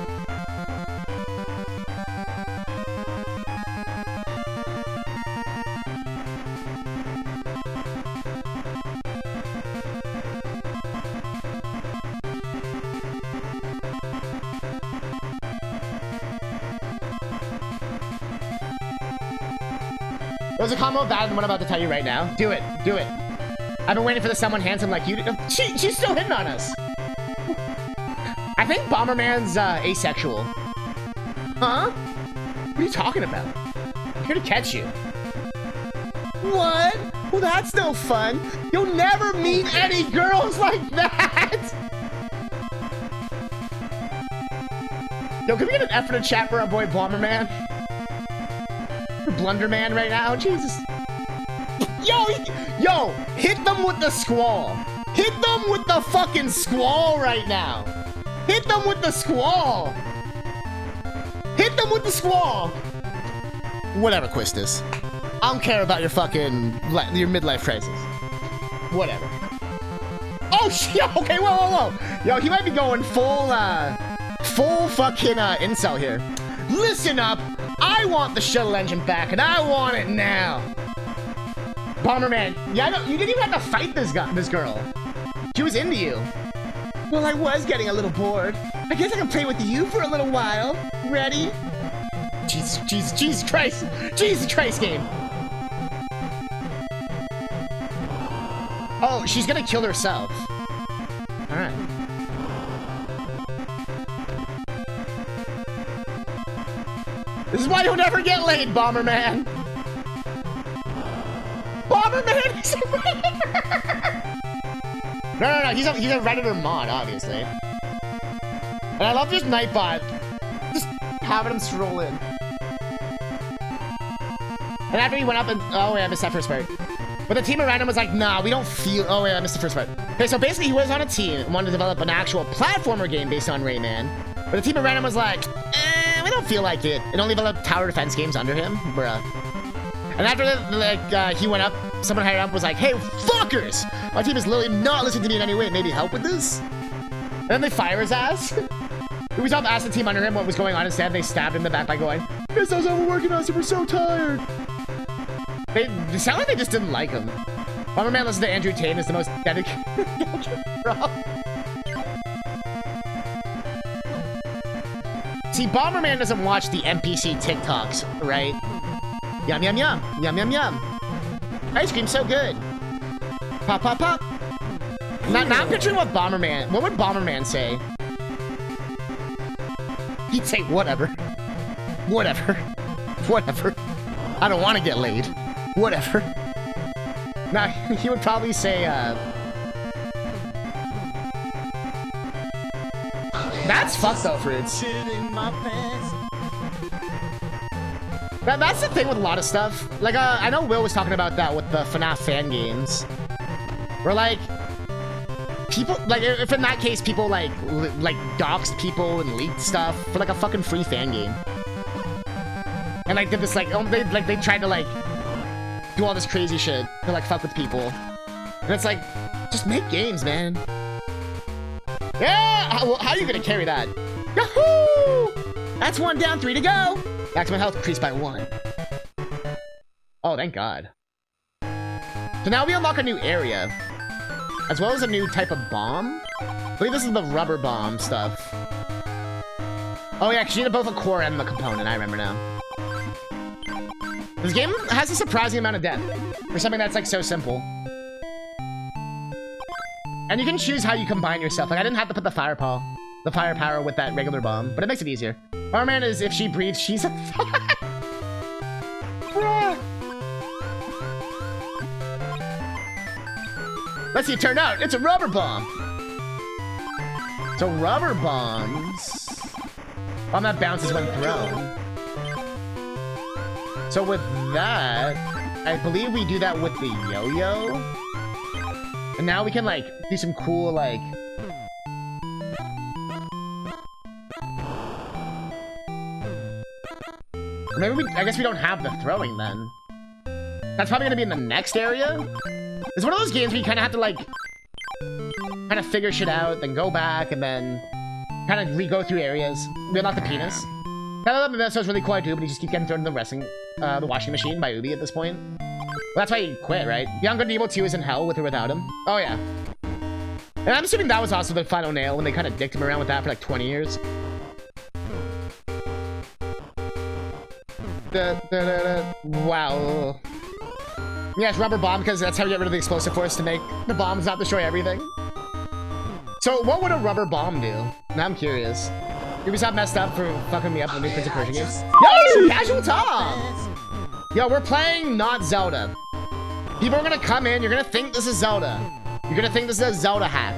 There's a combo of that and what I'm about to tell you right now. Do it. Do it. I've been waiting for the someone handsome like you to... She's still hitting on us. I think Bomberman's asexual. Huh? What are you talking about? I'm here to catch you. What? Well, that's no fun. You'll never meet any girls like that. Yo, can we get an F in the chat for our boy Bomberman? For Blunderman right now? Jesus. Yo, hit them with the squall. Hit them with the fucking squall right now. Hit them with the squall. Hit them with the squall. Whatever, Quistis. I don't care about your fucking, your midlife crisis. Whatever. Oh, shit, okay, whoa. Yo, he might be going full fucking, incel here. Listen up, I want the shuttle engine back, and I want it now. Bomberman, yeah, no, you didn't even have to fight this girl. She was into you. Well, I was getting a little bored. I guess I can play with you for a little while. Ready? Jesus Christ. Jesus Christ, game. Oh, she's gonna kill herself. Alright. This is why you'll never get laid, Bomberman. Bomberman is a Redditor! No, he's a Redditor mod, obviously. And I love this Nightbot. Just having him stroll in. And after he went up and... Oh, wait, I missed that first part. But the team around him was like, nah, we don't feel... Oh, wait, I missed the first part. Okay, so basically he was on a team and wanted to develop an actual platformer game based on Rayman. But the team around him was like, we don't feel like it. And only developed tower defense games under him. Bruh. And after he went up, someone higher up was like, hey, fuckers! My team is literally not listening to me in any way. Maybe help with this? And then they fire his ass. We stopped asking the team under him what was going on instead. They stabbed him in the back by going, this is overworking us and we're so tired. They sound like they just didn't like him. Bomberman listens to Andrew Tate is the most dedicated. See, Bomberman doesn't watch the NPC TikToks, right? Yum, yum, yum. Yum, yum, yum. Ice cream's so good. Pop, pop, pop. Now I'm picturing what Bomberman... What would Bomberman say? He'd say, whatever. Whatever. Whatever. I don't want to get laid. Whatever. Now, he would probably say, That's fucked though, Fruits. That's the thing with a lot of stuff. Like, I know Will was talking about that with the FNAF fan games. Where, like, people, like, if in that case people, like doxed people and leaked stuff for, like, a fucking free fan game. And, like, did this, like, they tried to, like, do all this crazy shit to, like, fuck with people. And it's like, just make games, man. Yeah! How are you gonna carry that? Yahoo! That's 1 down, 3 to go! Maximum health increased by 1. Oh, thank God. So now we unlock a new area. As well as a new type of bomb. I believe this is the rubber bomb stuff. Oh yeah, because you need both a core and the component, I remember now. This game has a surprising amount of depth for something that's like so simple. And you can choose how you combine yourself. Like I didn't have to put the firepower with that regular bomb, but it makes it easier. Bomberman is if she breathes, she's a Let's see it turn out. It's a rubber bomb. So rubber bombs. Bomb that bounces when thrown. So with that, I believe we do that with the yo-yo. And now we can like do some cool like maybe I guess we don't have the throwing then. That's probably gonna be in the next area. It's one of those games where you kind of have to like kind of figure shit out, then go back, and then kind of re-go through areas. We unlock the penis. That episode's really cool, I do, but you just keep getting thrown in the the washing machine by Ubi at this point. Well, that's why he quit, right? Beyond Good and Evil 2 is in hell with or without him. Oh yeah. And I'm assuming that was also the final nail when they kind of dicked him around with that for like 20 years. Wow. Yeah, it's rubber bomb because that's how you get rid of the explosive force to make the bombs not destroy everything. So what would a rubber bomb do? Now I'm curious. Ubisoft messed up for fucking me up with new Prince of Persia games. Yo, Casual Tom! Yo, we're playing not Zelda. People are gonna come in, you're gonna think this is Zelda. You're gonna think this is a Zelda hack.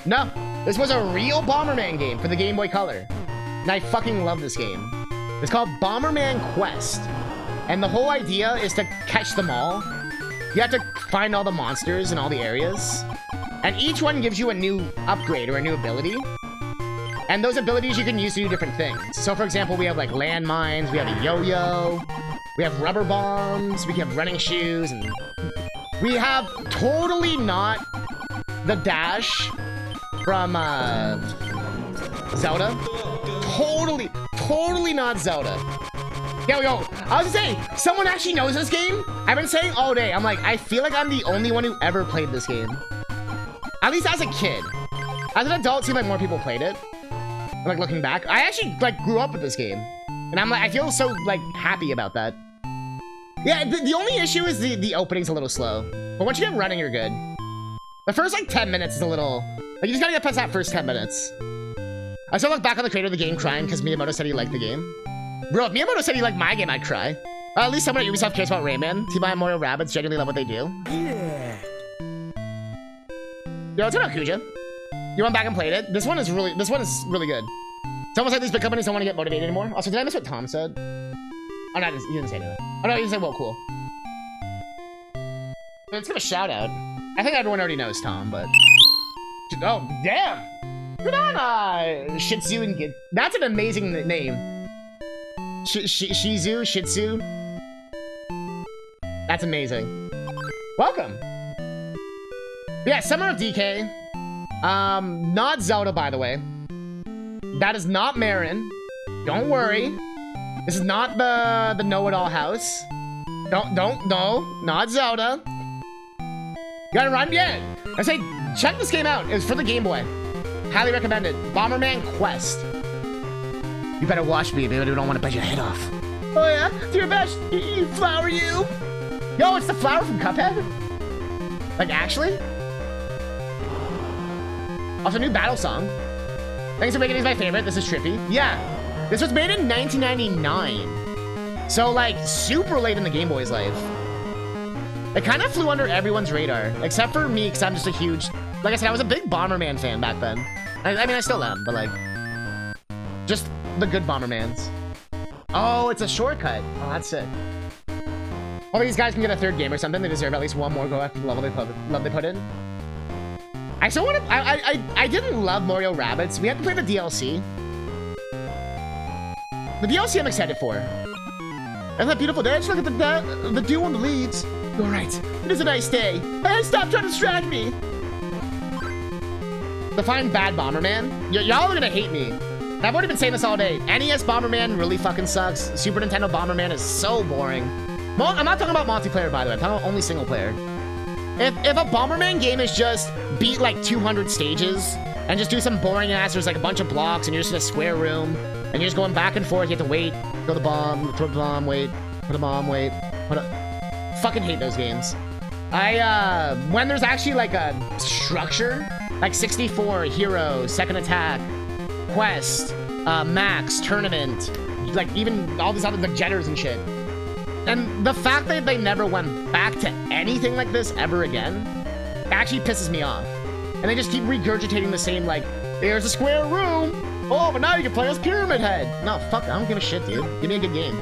No, this was a real Bomberman game for the Game Boy Color. And I fucking love this game. It's called Bomberman Quest. And the whole idea is to catch them all. You have to find all the monsters in all the areas. And each one gives you a new upgrade or a new ability. And those abilities you can use to do different things. So for example, we have like landmines, we have a yo-yo, we have rubber bombs, we have running shoes, and we have totally not the dash from Zelda. Totally not Zelda. Yo, I was gonna say, someone actually knows this game? I've been saying all day, I'm like, I feel like I'm the only one who ever played this game. At least as a kid. As an adult, it seems like more people played it. Like, looking back. I actually, like, grew up with this game. And I'm like, I feel so, like, happy about that. Yeah, the only issue is the opening's a little slow. But once you get running, you're good. The first, like, 10 minutes is a little... Like, you just gotta get past that first 10 minutes. I still look back on the creator of the game crying because Miyamoto said he liked the game. Bro, if Miyamoto said he liked my game, I'd cry. At least someone at Ubisoft cares about Rayman. T-Buy and Mario Rabbids genuinely love what they do. Yeah. Yo, what's up, Kuja? You went back and played it? This one is really good. It's almost like these big companies don't want to get motivated anymore. Also, did I miss what Tom said? Oh, no, he didn't say that. Oh, no, he didn't say, well, cool. Let's give a shout out. I think everyone already knows Tom, but... Oh, damn! Good on, Shih Tzu and Gid. That's an amazing name. Shizu, Shih Tzu. That's amazing. Welcome. Yeah, Summer of DK. Not Zelda, by the way. That is not Marin. Don't worry. This is not the know-it-all house. No, not Zelda. You gotta run? Yeah. I say, check this game out. It's for the Game Boy. Highly recommended. Bomberman Quest. You better watch me, baby. We don't want to bite your head off. Oh yeah? Do your best. You flower, you. Yo, it's the flower from Cuphead? Like, actually? Also, new battle song. Thanks for making these my favorite. This is trippy. Yeah. This was made in 1999. So, like, super late in the Game Boy's life. It kind of flew under everyone's radar. Except for me, because I'm just a huge... Like I said, I was a big Bomberman fan back then. I mean, I still am, but, like... Just the good Bombermans. Oh, it's a shortcut. Oh, that's sick. Well, these guys can get a third game or something. They deserve at least one more go after the level they put in. I still want to... I didn't love Mario Rabbids. We had to play the DLC. The DLC I'm excited for. And that beautiful day. Just look at the dew on the leaves. You're right. It is a nice day. Hey, stop trying to distract me. Define bad Bomberman. Y'all are gonna hate me. I've already been saying this all day. NES Bomberman really fucking sucks. Super Nintendo Bomberman is so boring. I'm not talking about multiplayer, by the way. I'm talking about only single player. If a Bomberman game is just beat like 200 stages and just do some boring ass, there's like a bunch of blocks and you're just in a square room and you're just going back and forth, you have to wait, throw the bomb, wait, put a bomb, wait, fucking hate those games. When there's actually like a structure, like 64, Hero, Second Attack, Quest, Max, Tournament, like even all these other like Jetters and shit. And the fact that they never went back to anything like this ever again actually pisses me off. And they just keep regurgitating the same, like, here's a square room. Oh, but now you can play as Pyramid Head. No, fuck, I don't give a shit, dude. Give me a good game.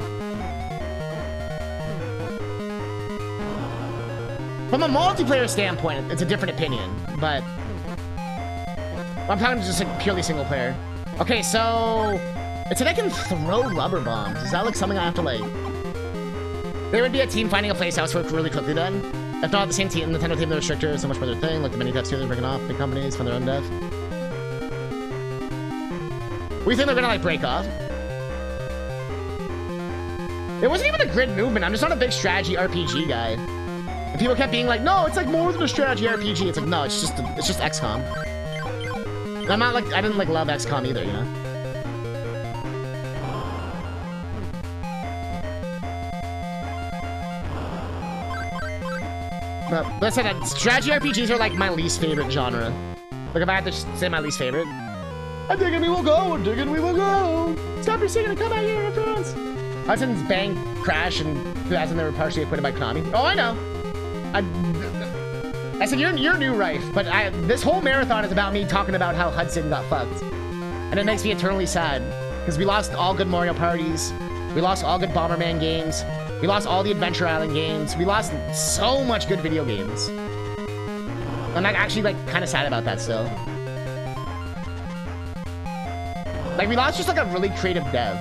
From a multiplayer standpoint, it's a different opinion, but I'm talking just like purely single player. Okay, so it said I can throw rubber bombs. Is that like something I have to like... There would be a team finding a place house work really quickly then. If not the same team, Nintendo team, they're stricter, so much for their thing. Like the mini types too, they're breaking off. Big companies fund their own dev. We think they're gonna like break off. It wasn't even a grid movement. I'm just not a big strategy RPG guy. And people kept being like, no, it's like more than a strategy RPG. It's like, no, it's just XCOM. And I'm not like, I didn't like love XCOM either, you know? Listen, strategy RPGs are like my least favorite genre. Like if I had to say my least favorite. I'm digging we will go, I'm digging we will go. Stop your singing and come out here, friends. Hudson's Bank crash in 2000 they were partially acquitted by Konami. Oh, I know. I said you're new, Rife, but this whole marathon is about me talking about how Hudson got fucked. And it makes me eternally sad. Because we lost all good Mario parties. We lost all good Bomberman games. We lost all the Adventure Island games. We lost so much good video games. I'm actually like kind of sad about that still. Like we lost just like a really creative dev.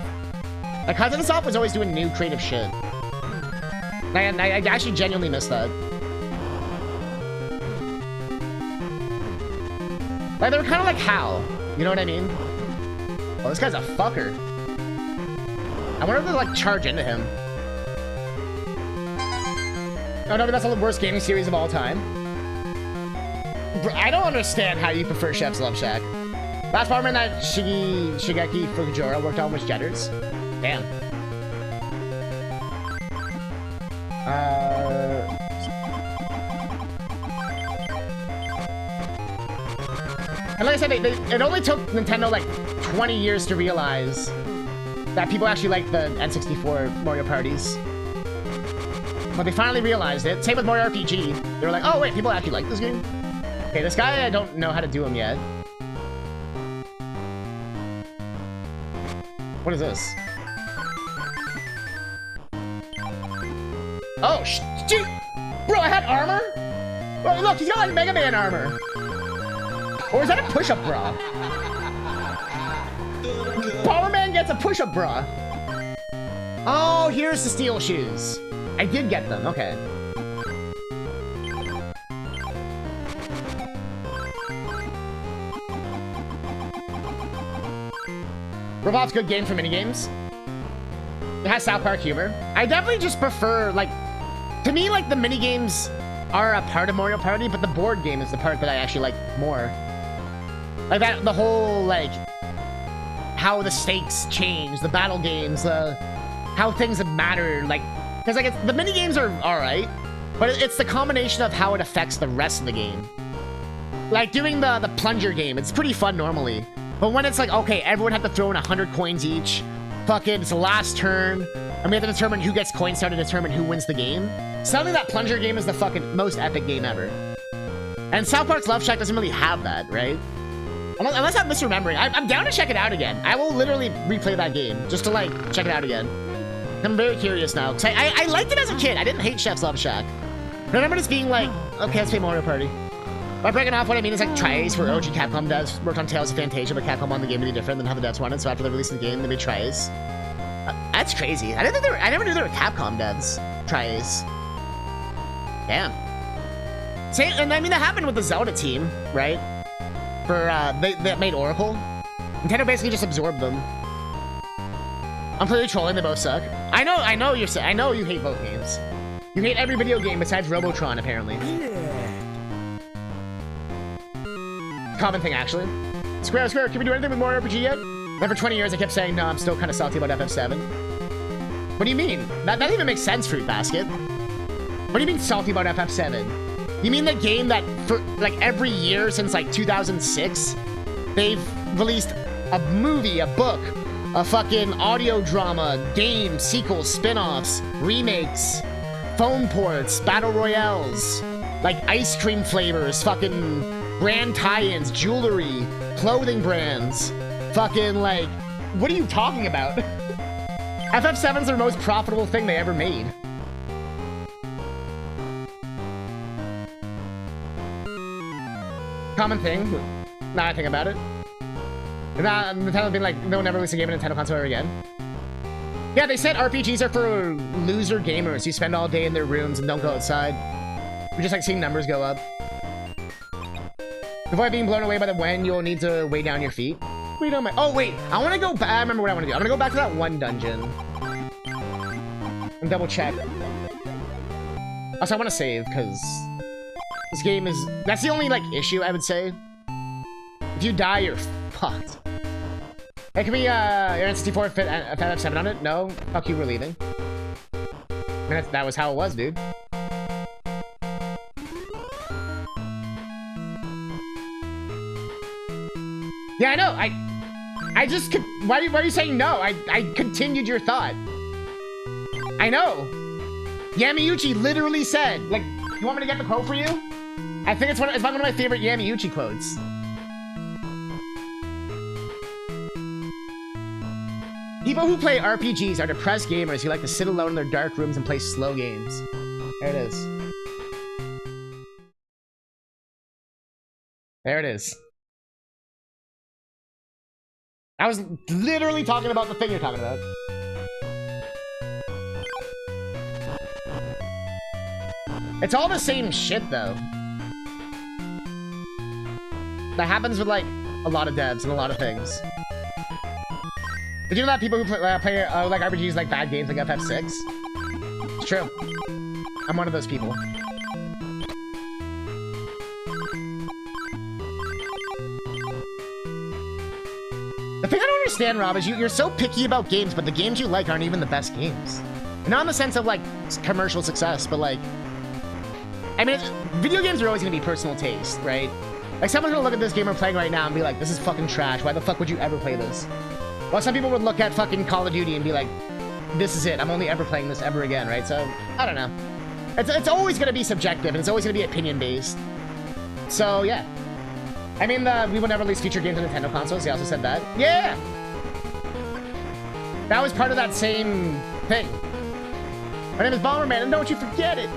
Like Hudson himself was always doing new creative shit. I actually genuinely miss that. Like they were kind of like Hal. You know what I mean? Oh, this guy's a fucker. I wonder if they like charge into him. Oh no, but that's the worst gaming series of all time. I don't understand how you prefer Chef's Love Shack. Last Bomberman that Shigeki Fukuhara worked on was Jetters. Damn. And like I said, it only took Nintendo like 20 years to realize that people actually like the N64 Mario parties. But they finally realized it. Same with Mario RPG. They were like, oh wait, people actually like this game? Okay, this guy, I don't know how to do him yet. What is this? Oh, shit! Bro, I had armor? Oh, look, he's got like Mega Man armor. Or is that a push-up bra? Bomberman gets a push-up bra. Oh, here's the steel shoes. I did get them, okay. Robot's good game for minigames. It has South Park humor. I definitely just prefer, like, to me, like, the minigames are a part of Mario Party, but the board game is the part that I actually like more. Like that, the whole, like, how the stakes change, the battle games, how things matter, like, because, like, the minigames are alright, but it's the combination of how it affects the rest of the game. Like, doing the plunger game, it's pretty fun normally. But when it's like, okay, everyone had to throw in 100 coins each, fucking, it's the last turn, and we have to determine who gets coins to determine who wins the game. Suddenly that plunger game is the fucking most epic game ever. And South Park's Love Shack doesn't really have that, right? Unless I'm misremembering. I'm down to check it out again. I will literally replay that game, just to, like, check it out again. I'm very curious now, because I liked it as a kid. I didn't hate Chef's Love Shack. I remember just being like, okay, let's play Mario Party. By breaking off, what I mean is like Tri-Ace, where OG Capcom devs worked on Tales of Fantasia, but Capcom wanted the game to be different than how the devs wanted, so after they released the game, they made Tri-Ace. That's crazy. I never knew there were Capcom devs. Tri-Ace. Damn. Same, and I mean, that happened with the Zelda team, right? For, they made Oracle. Nintendo basically just absorbed them. I'm clearly trolling, they both suck. I know you hate both games. You hate every video game besides Robotron, apparently. Common thing, actually. Square, can we do anything with Mario RPG yet? Then for 20 years, I kept saying, no, I'm still kind of salty about FF7. What do you mean? That doesn't even make sense, Fruit Basket. What do you mean salty about FF7? You mean the game that, for, like, every year since, like, 2006, they've released a movie, a book, a fucking audio drama, game, sequels, spin-offs, remakes, phone ports, battle royales, like, ice cream flavors, fucking brand tie-ins, jewelry, clothing brands, fucking, like, what are you talking about? FF7's their most profitable thing they ever made. Common thing, now I think about it. Nintendo being like, they'll never release a game on Nintendo console ever again. Yeah, they said RPGs are for loser gamers who spend all day in their rooms and don't go outside. We just like seeing numbers go up. Avoid being blown away by the wind, you'll need to weigh down your feet. Wait on my— oh wait, I want to go back. I remember what I want to do. I'm gonna go back to that one dungeon and double check. Also, I want to save because this game is— that's the only like issue I would say. If you die, you're fucked. Hey, can we your N64 fit FF7 on it? No, fuck you, we're leaving. I mean, that was how it was, dude. Yeah, I know. I just... Why are you saying no? I continued your thought. I know. Yamauchi literally said, like, you want me to get the quote for you? I think it's one of my favorite Yamauchi quotes. People who play RPGs are depressed gamers who like to sit alone in their dark rooms and play slow games. There it is. There it is. I was literally talking about the thing you're talking about. It's all the same shit, though. That happens with, like, a lot of devs and a lot of things. Did you know that people who play like RPGs like bad games like FF6? It's true. I'm one of those people. The thing I don't understand, Rob, is you're so picky about games, but the games you like aren't even the best games. Not in the sense of, like, commercial success, but, like... I mean, video games are always going to be personal taste, right? Like, someone's going to look at this game we're playing right now and be like, this is fucking trash. Why the fuck would you ever play this? Well, some people would look at fucking Call of Duty and be like, this is it. I'm only ever playing this ever again, right? So, I don't know. It's always going to be subjective, and it's always going to be opinion-based. So, yeah. I mean, we will never release future games on Nintendo consoles. He also said that. Yeah! That was part of that same thing. My name is Bomberman, and don't you forget it!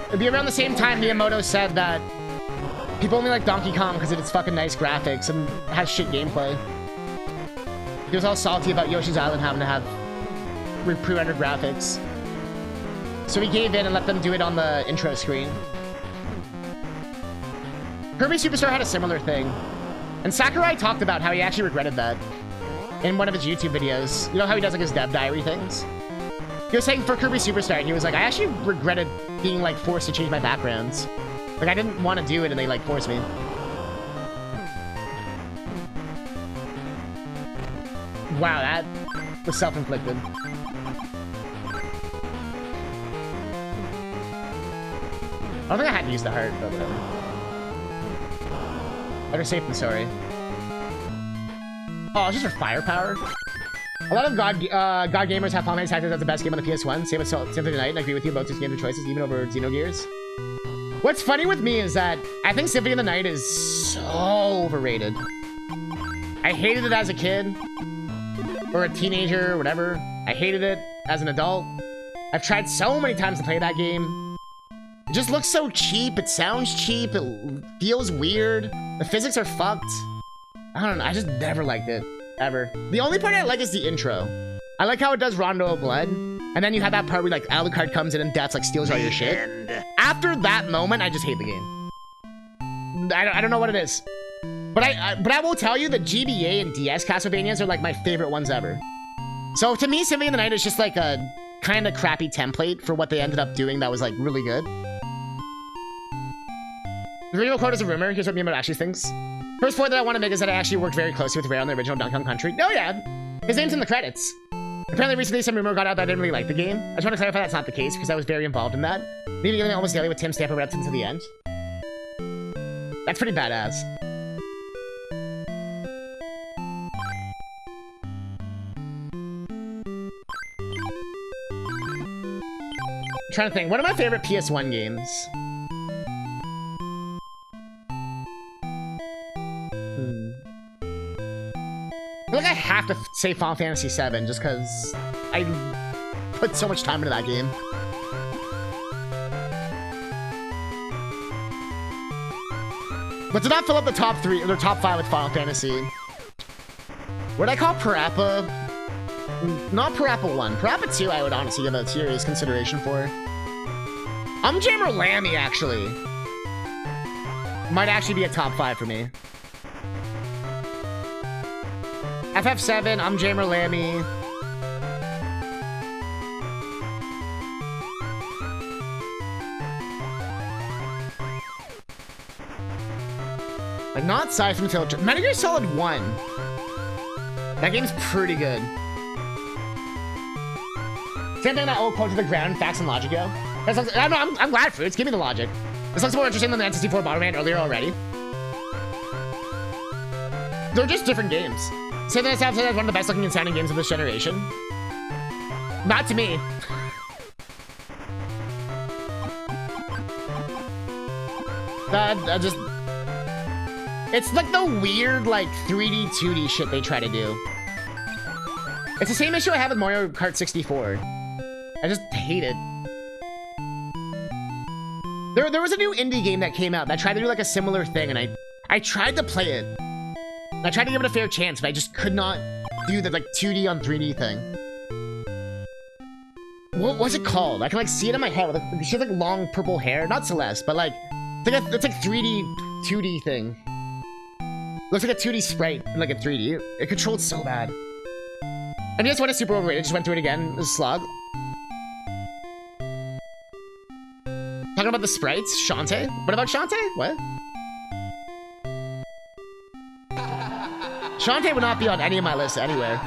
It'd be around the same time Miyamoto said that people only like Donkey Kong because of its fucking nice graphics and has shit gameplay. He was all salty about Yoshi's Island having to have pre-rendered graphics. So he gave in and let them do it on the intro screen. Kirby Superstar had a similar thing. And Sakurai talked about how he actually regretted that in one of his YouTube videos. You know how he does like his dev diary things? He was saying for Kirby Superstar, he was like, I actually regretted being like forced to change my backgrounds. Like I didn't want to do it and they like forced me. Wow, that was self-inflicted. I don't think I had to use the heart, but whatever. Better safe than sorry. Oh, it's just for firepower? A lot of God gamers have Final Fantasy Tactics as the best game on the PS1. Same with Symphony of the Night, and I agree with you about these games of choices, even over Xenogears. What's funny with me is that I think Symphony of the Night is so overrated. I hated it as a kid. Or a teenager, or whatever. I hated it as an adult. I've tried so many times to play that game. It just looks so cheap, it sounds cheap, it feels weird. The physics are fucked. I don't know, I just never liked it. Ever. The only part I like is the intro. I like how it does Rondo of Blood, and then you have that part where like Alucard comes in and Death like steals all your shit. After that moment, I just hate the game. I don't know what it is. But I will tell you that GBA and DS Castlevanias are like my favorite ones ever. So to me, Symphony of the Night is just like a kind of crappy template for what they ended up doing that was like really good. The original quote is a rumor. Here's what Miyamoto actually thinks. First point that I want to make is that I actually worked very closely with Rare on the original Donkey Kong Country. Oh yeah, his name's in the credits. Apparently recently some rumor got out that I didn't really like the game. I just want to clarify that's not the case because I was very involved in that. Leaving almost daily with Tim Stamper right up until the end. That's pretty badass. I'm trying to think, what are my favorite PS1 games? I feel like I have to say Final Fantasy VII just because I put so much time into that game. But to not fill up the top 3 or top 5 with Final Fantasy, what I call Parappa, not Parappa 1, Parappa 2 I would honestly give a serious consideration for. Jammer Lammy actually might actually be a top 5 for me. FF7, Jammer Lammy. Like, not Siphon Filter. Metal Gear Solid 1. That game's pretty good. Same thing that old quote to the ground, facts and logic, yo. I'm glad for it. Give me the logic. This looks more interesting than the N64 Bomberman earlier already. They're just different games. Say that it's one of the best looking and sounding games of this generation. Not to me. Just... It's like the weird, like, 3D, 2D shit they try to do. It's the same issue I have with Mario Kart 64. I just hate it. There was a new indie game that came out that tried to do like a similar thing, and I tried to play it. I tried to give it a fair chance, but I just could not do the like 2D on 3D thing. What was it called? I can like see it in my head. She has like long purple hair, not Celeste, but like it's like 3D 2D thing. Looks like a 2D sprite in like a 3D. It controlled so bad. And just went super overrated. Just went through it again. It was a slog. Talking about the sprites, Shantae. What about Shantae? What? Shantae would not be on any of my lists anywhere.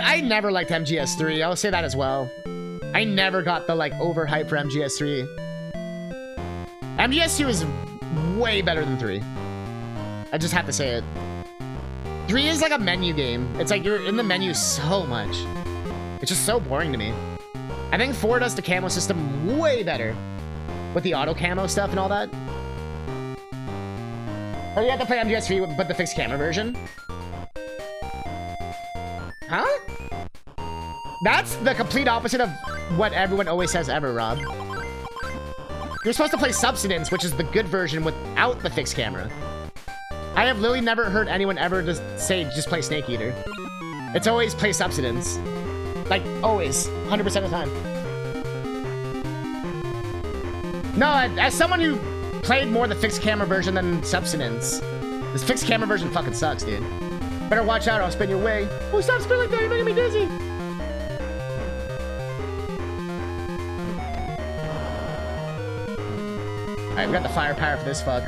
I never liked MGS3. I'll say that as well. I never got the like overhype for MGS3. MGS2 is way better than 3. I just have to say it. 3 is like a menu game. It's like you're in the menu so much. It's just so boring to me. I think 4 does the camo system way better. With the auto camo stuff and all that. Or you have to play MGS3 but the fixed camera version. Huh? That's the complete opposite of what everyone always says ever, Rob. You're supposed to play Substance, which is the good version without the fixed camera. I have literally never heard anyone ever just say, just play Snake Eater. It's always play Substance. Like, always. 100% of the time. No, as someone who played more the fixed camera version than Substance, this fixed camera version fucking sucks, dude. Better watch out or I'll spin your way. Oh, stop spinning like that, you're making me dizzy. Alright, we got the firepower for this fuck.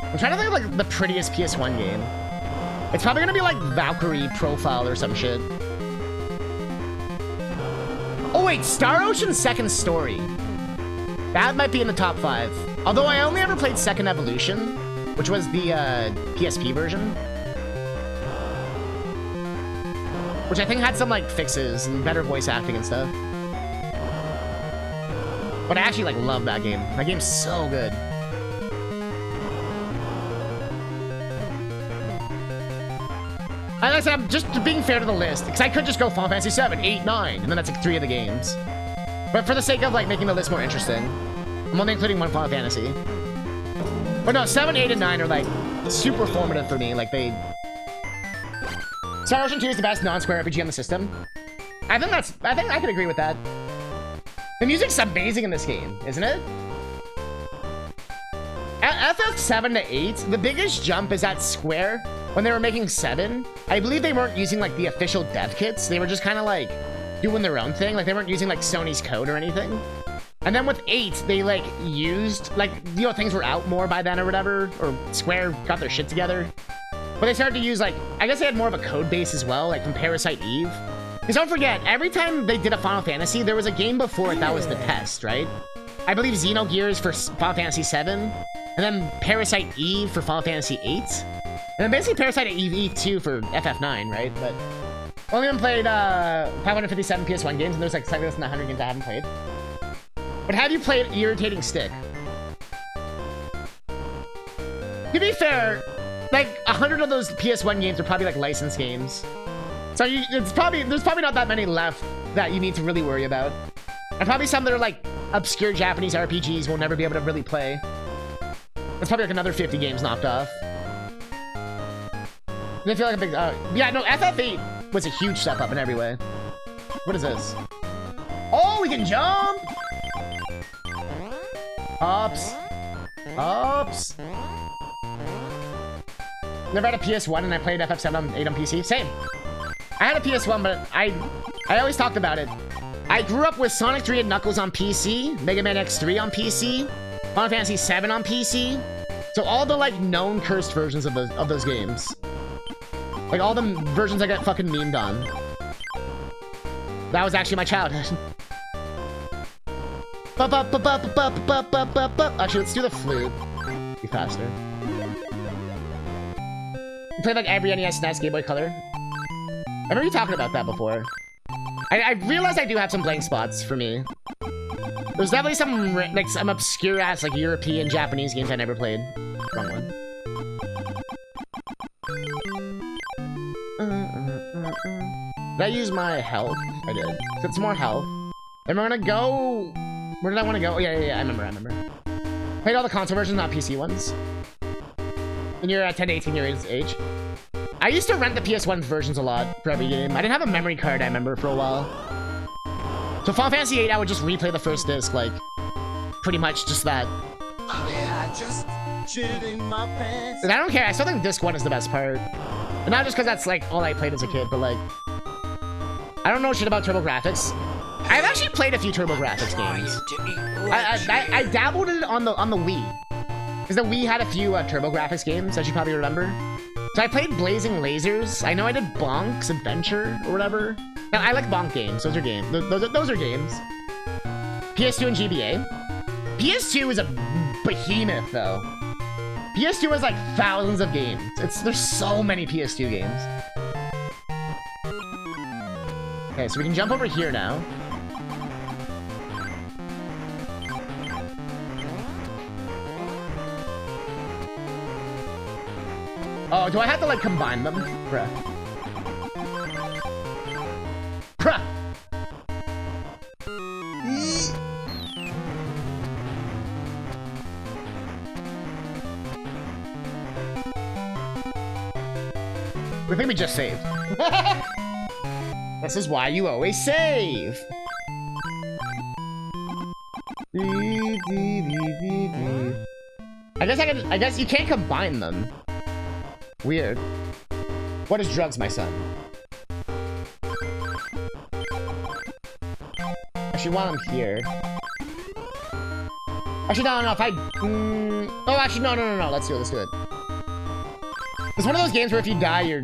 I'm trying to think of like the prettiest PS1 game. It's probably gonna be like Valkyrie Profile or some shit. Oh wait, Star Ocean Second Story. That might be in the top 5. Although I only ever played Second Evolution, which was the PSP version. Which I think had some like fixes and better voice acting and stuff. But I actually like love that game. That game's so good. Like I said, I'm just being fair to the list, because I could just go Final Fantasy 7, 8, 9, and then that's like 3 of the games. But for the sake of like making the list more interesting, I'm only including one Final Fantasy. But no, 7, 8, and 9 are like super formative for me. Like they... Star Ocean 2 is the best non-square RPG on the system. I think I can agree with that. The music's amazing in this game, isn't it? At FF7 to 8, the biggest jump is at Square. When they were making 7, I believe they weren't using like the official dev kits. They were just kind of like doing their own thing. Like they weren't using like Sony's code or anything. And then with 8, they like used like, you know, things were out more by then or whatever, or Square got their shit together. But they started to use like, I guess they had more of a code base as well, like from Parasite Eve. Because don't forget, every time they did a Final Fantasy, there was a game before it that was the test, right? I believe Xenogears for Final Fantasy 7, and then Parasite Eve for Final Fantasy 8. And then basically Parasite Eve 2 for FF9, right? But only been played 557 PS1 games, and there's like slightly less than 100 games I haven't played. But have you played Irritating Stick? To be fair, like 100 of those PS1 games are probably like licensed games. So there's probably not that many left that you need to really worry about. And probably some that are like obscure Japanese RPGs we'll never be able to really play. There's probably like another 50 games knocked off. I feel like a big... yeah, no, FF8 was a huge step up in every way. What is this? Oh, we can jump! Ups. Ups. Never had a PS1 and I played FF7 on 8 on PC. Same. I had a PS1, but I always talked about it. I grew up with Sonic 3 and Knuckles on PC, Mega Man X3 on PC, Final Fantasy 7 on PC. So all the like known cursed versions of those games. Like all the versions I get fucking memed on. That was actually my childhood. Actually, let's do the flute. Be faster. You played like every NES, SNES, Game Boy Color. I remember you talking about that before. I realized I do have some blank spots for me. There's definitely some obscure ass like European, Japanese games I never played. Wrong one. Did I use my health? I did. So it's more health. And we're gonna go... Where did I want to go? Oh, yeah, I remember. Played all the console versions, not PC ones. And you're 10 to 18 years age. I used to rent the PS1 versions a lot for every game. I didn't have a memory card, I remember, for a while. So Final Fantasy VIII, I would just replay the first disc, like, pretty much just that. And I don't care, I still think disc 1 is the best part. And not just because that's, like, all I played as a kid, but, like... I don't know shit about TurboGrafx. I've actually played a few TurboGrafx games. I dabbled in it on the Wii. Because the Wii had a few TurboGrafx games, as you probably remember. So I played Blazing Lasers. I know I did Bonk's Adventure, or whatever. Now, I like Bonk games. Those are games. Those are games. PS2 and GBA. PS2 is a behemoth, though. PS2 has, like, thousands of games. There's so many PS2 games. Okay, so we can jump over here now. Oh, do I have to, like, combine them? Bruh. Bruh! I think we just saved. This is why you always save. I guess you can't combine them. Weird. What is drugs, my son? Actually, while I'm here... Actually, no, if I... Oh, actually, no. Let's do it. It's one of those games where if you die, you're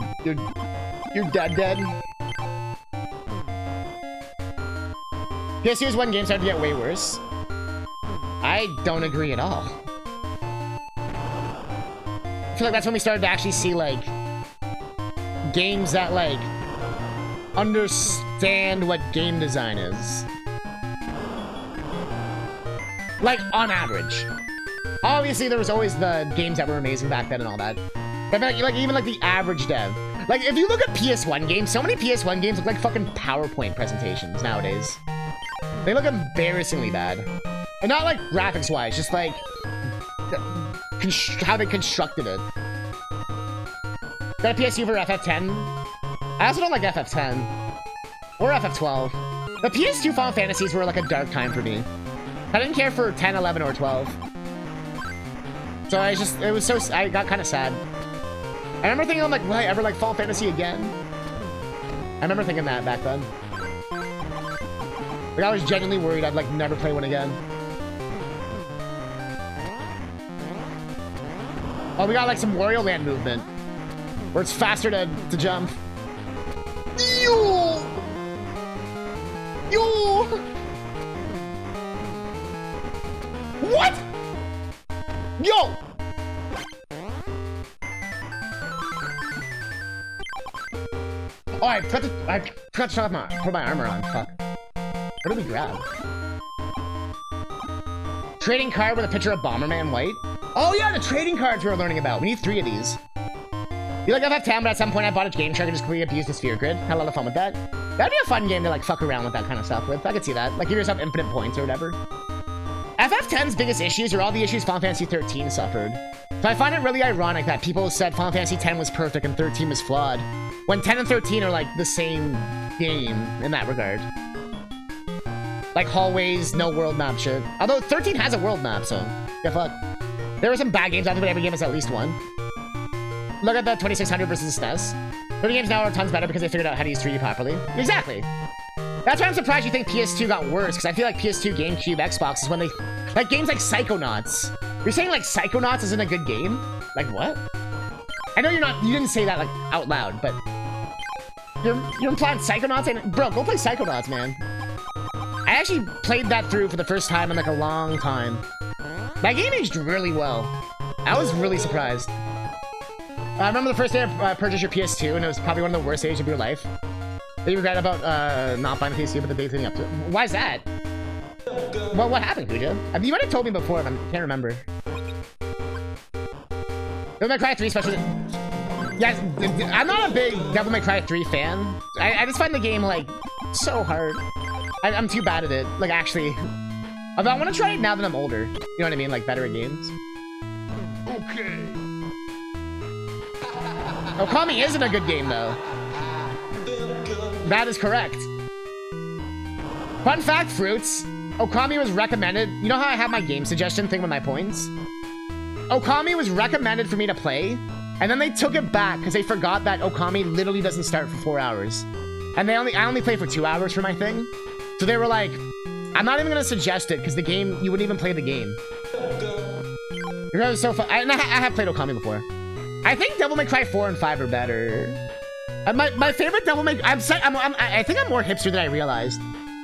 dead. PS2's one game started to get way worse. I don't agree at all. I feel like that's when we started to actually see, like, games that, like, understand what game design is. Like, on average. Obviously, there was always the games that were amazing back then and all that. But, like even, like, the average dev. Like, if you look at PS1 games, so many PS1 games look like fucking PowerPoint presentations nowadays. They look embarrassingly bad. And not, like, graphics-wise, just, like... how they constructed it. Got a PS2 for FF10. I also don't like FF10. Or FF12. The PS2 Final Fantasies were like a dark time for me. I didn't care for 10, 11, or 12. So I got kind of sad. I remember thinking, like, will I ever like Final Fantasy again? I remember thinking that back then. Like, I was genuinely worried I'd like never play one again. Oh, we got like some Wario Land movement. Where it's faster to jump. Yo! What? Yo! Oh, I forgot to put my armor on. Fuck. What did we grab? Trading card with a picture of Bomberman white. Oh yeah, the trading cards we were learning about. We need 3 of these. You like FF10, but at some point I bought a game track and just completely abused the sphere grid. Had a lot of fun with that. That'd be a fun game to like fuck around with that kind of stuff with. I could see that. Like give yourself infinite points or whatever. FF10's biggest issues are all the issues Final Fantasy 13 suffered. So I find it really ironic that people said Final Fantasy 10 was perfect and 13 was flawed, when 10 and 13 are like the same game in that regard. Like hallways, no world map shit. Although 13 has a world map, so yeah, fuck. There were some bad games out there, but every game has at least one. Look at the 2600 versus SNES. 30 games now are tons better because they figured out how to use 3D properly. Exactly. That's why I'm surprised you think PS2 got worse, because I feel like PS2, GameCube, Xbox is when they Like games like Psychonauts. You're saying like Psychonauts isn't a good game? Like what? I know you didn't say that like out loud, but you're implying Psychonauts ain't, bro, go play Psychonauts, man. I actually played that through for the first time in like a long time. That game aged really well. I was really surprised. I remember the first day I purchased your PS2, and it was probably one of the worst days of your life. You regret about not buying a PS2, but the big thing up to it. Why is that? Well, what happened, Kuja? I mean, you might have told me before, but I can't remember. Devil May Cry 3 special. Yeah, I'm not a big Devil May Cry 3 fan. I just find the game, like, so hard. I'm too bad at it, like, actually. Although I want to try it now that I'm older. You know what I mean? Like, better at games. Okay. Okami isn't a good game, though. That is correct. Fun fact, Fruits. Okami was recommended. You know how I have my game suggestion thing with my points? Okami was recommended for me to play, and then they took it back because they forgot that Okami literally doesn't start for 4 hours. And I only play for 2 hours for my thing. So they were like, I'm not even going to suggest it because the game, you wouldn't even play the game. It was so fun. I have played Okami before. I think Devil May Cry 4 and 5 are better. My favorite Devil May... I think I'm more hipster than I realized.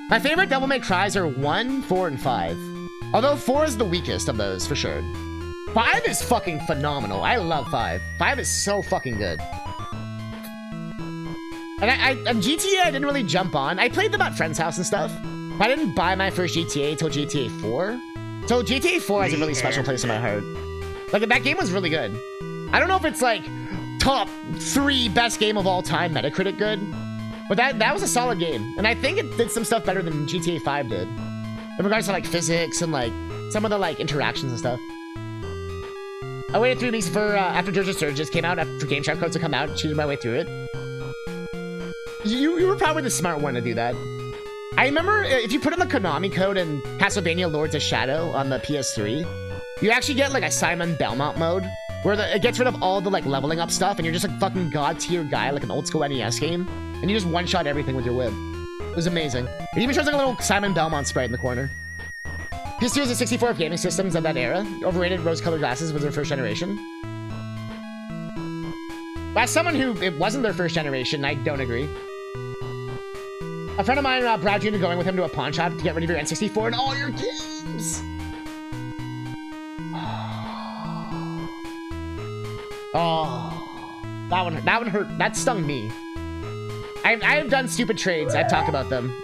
My favorite Devil May Cries are 1, 4, and 5. Although 4 is the weakest of those, for sure. 5 is fucking phenomenal. I love 5. 5 is so fucking good. And GTA I didn't really jump on. I played them at friends' house and stuff. But I didn't buy my first GTA until GTA 4. So GTA 4 has a really special place in my heart. Like, that game was really good. I don't know if it's like top 3 best game of all time Metacritic good. But that was a solid game. And I think it did some stuff better than GTA 5 did. In regards to like physics and like some of the like interactions and stuff. I waited 3 weeks for after Dirge of Surges came out, for Game Shark codes to come out, and cheated my way through it. You were probably the smart one to do that. I remember if you put in the Konami code in Castlevania Lords of Shadow on the PS3, you actually get like a Simon Belmont mode, where it gets rid of all the like leveling up stuff, and you're just like fucking god tier guy, like an old school NES game, and you just one shot everything with your whip. It was amazing. It even shows like a little Simon Belmont sprite in the corner. PS2 was a 64 of gaming systems of that era. Overrated rose-colored glasses was their first generation. As someone who it wasn't their first generation, I don't agree. A friend of mine bribed you into going with him to a pawn shop to get rid of your N64 and all your games. Oh, that one hurt. That stung me. I've done stupid trades. I've talked about them.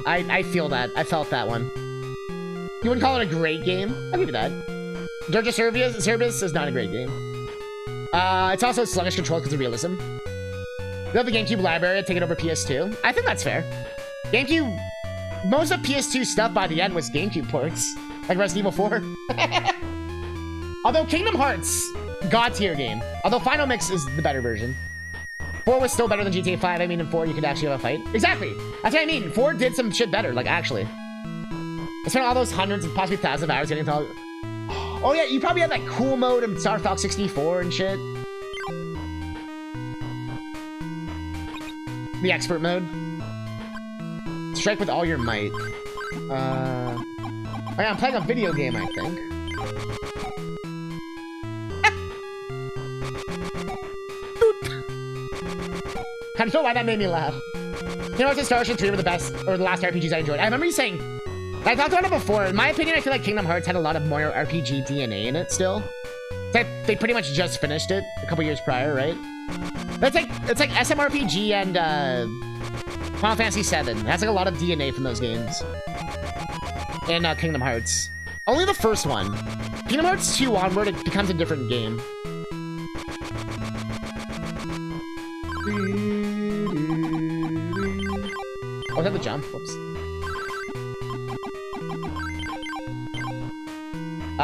I feel that. I felt that one. You wouldn't call it a great game? I'll give you that. Dirge of Cerberus is not a great game. It's also sluggish control because of realism. You have the GameCube library, take it over PS2. I think that's fair. GameCube... Most of PS2 stuff by the end was GameCube ports. Like Resident Evil 4. Although Kingdom Hearts, god tier game. Although Final Mix is the better version. 4 was still better than GTA 5. I mean, in 4 you could actually have a fight. Exactly. That's what I mean. 4 did some shit better, like actually. I spent all those hundreds and possibly thousands of hours getting to all... Oh yeah, you probably had like cool mode in Star Fox 64 and shit. The expert mode. Strike with all your might. Oh yeah, I'm playing a video game, I think. I don't know why that made me laugh. You know, Star Ocean 3 were the best, or the last RPGs I enjoyed. I remember you saying... I talked about it before. In my opinion, I feel like Kingdom Hearts had a lot of more RPG DNA in it still. They pretty much just finished it a couple years prior, right? It's like SMRPG and Final Fantasy VII. It has like a lot of DNA from those games. In Kingdom Hearts. Only the first one. Kingdom Hearts 2 onward, it becomes a different game. Oh, is that the jump? Whoops.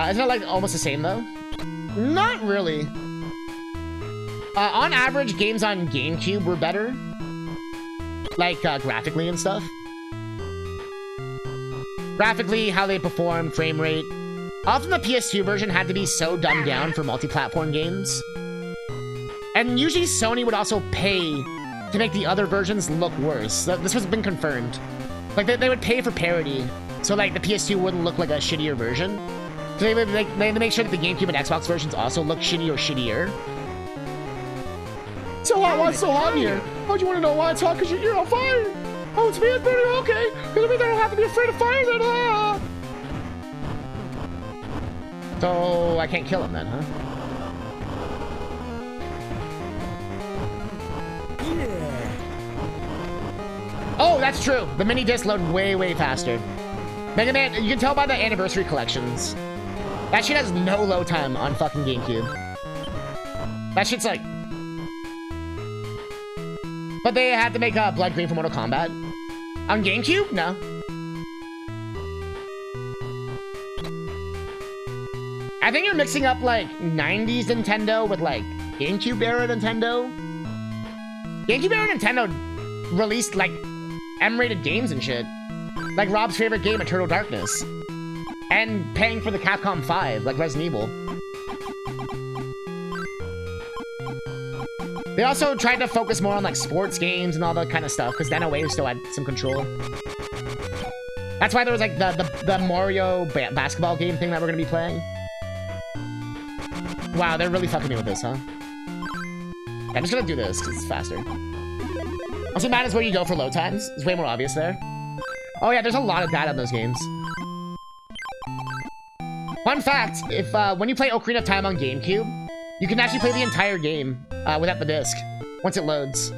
Isn't it like almost the same though? Not really. On average, games on GameCube were better. Like, graphically and stuff. Graphically, how they perform, frame rate. Often the PS2 version had to be so dumbed down for multi-platform games. And usually Sony would also pay to make the other versions look worse. This has been confirmed. Like, they would pay for parity, so So, like, the PS2 wouldn't look like a shittier version. So they had to make sure that the GameCube and Xbox versions also look shitty or shittier. So hot, why it's so hot in here? How'd you want to know why it's hot? Because you're on fire. Oh, it's me and Bernie, okay. Because I mean, I don't have to be afraid of fire then. Ah. So I can't kill him then, huh? Oh, that's true. The mini disc load way, way faster. Mega Man, you can tell by the anniversary collections. That shit has no load time on fucking GameCube. That shit's like... But they had to make Blood Green for Mortal Kombat. On GameCube? No. I think you're mixing up, like, 90s Nintendo with, like, GameCube-era Nintendo. GameCube-era Nintendo released, like, M-rated games and shit. Like Rob's favorite game, Eternal Darkness. And paying for the Capcom 5, like Resident Evil. They also tried to focus more on like sports games and all that kind of stuff, because then Away still had some control. That's why there was like the Mario basketball game thing that we're gonna be playing. Wow, they're really fucking me with this, huh? Yeah, I'm just gonna do this, because it's faster. Also, man, is where you go for load times. It's way more obvious there. Oh yeah, there's a lot of data in those games. Fun fact, if when you play Ocarina of Time on GameCube, you can actually play the entire game without the disc, once it loads.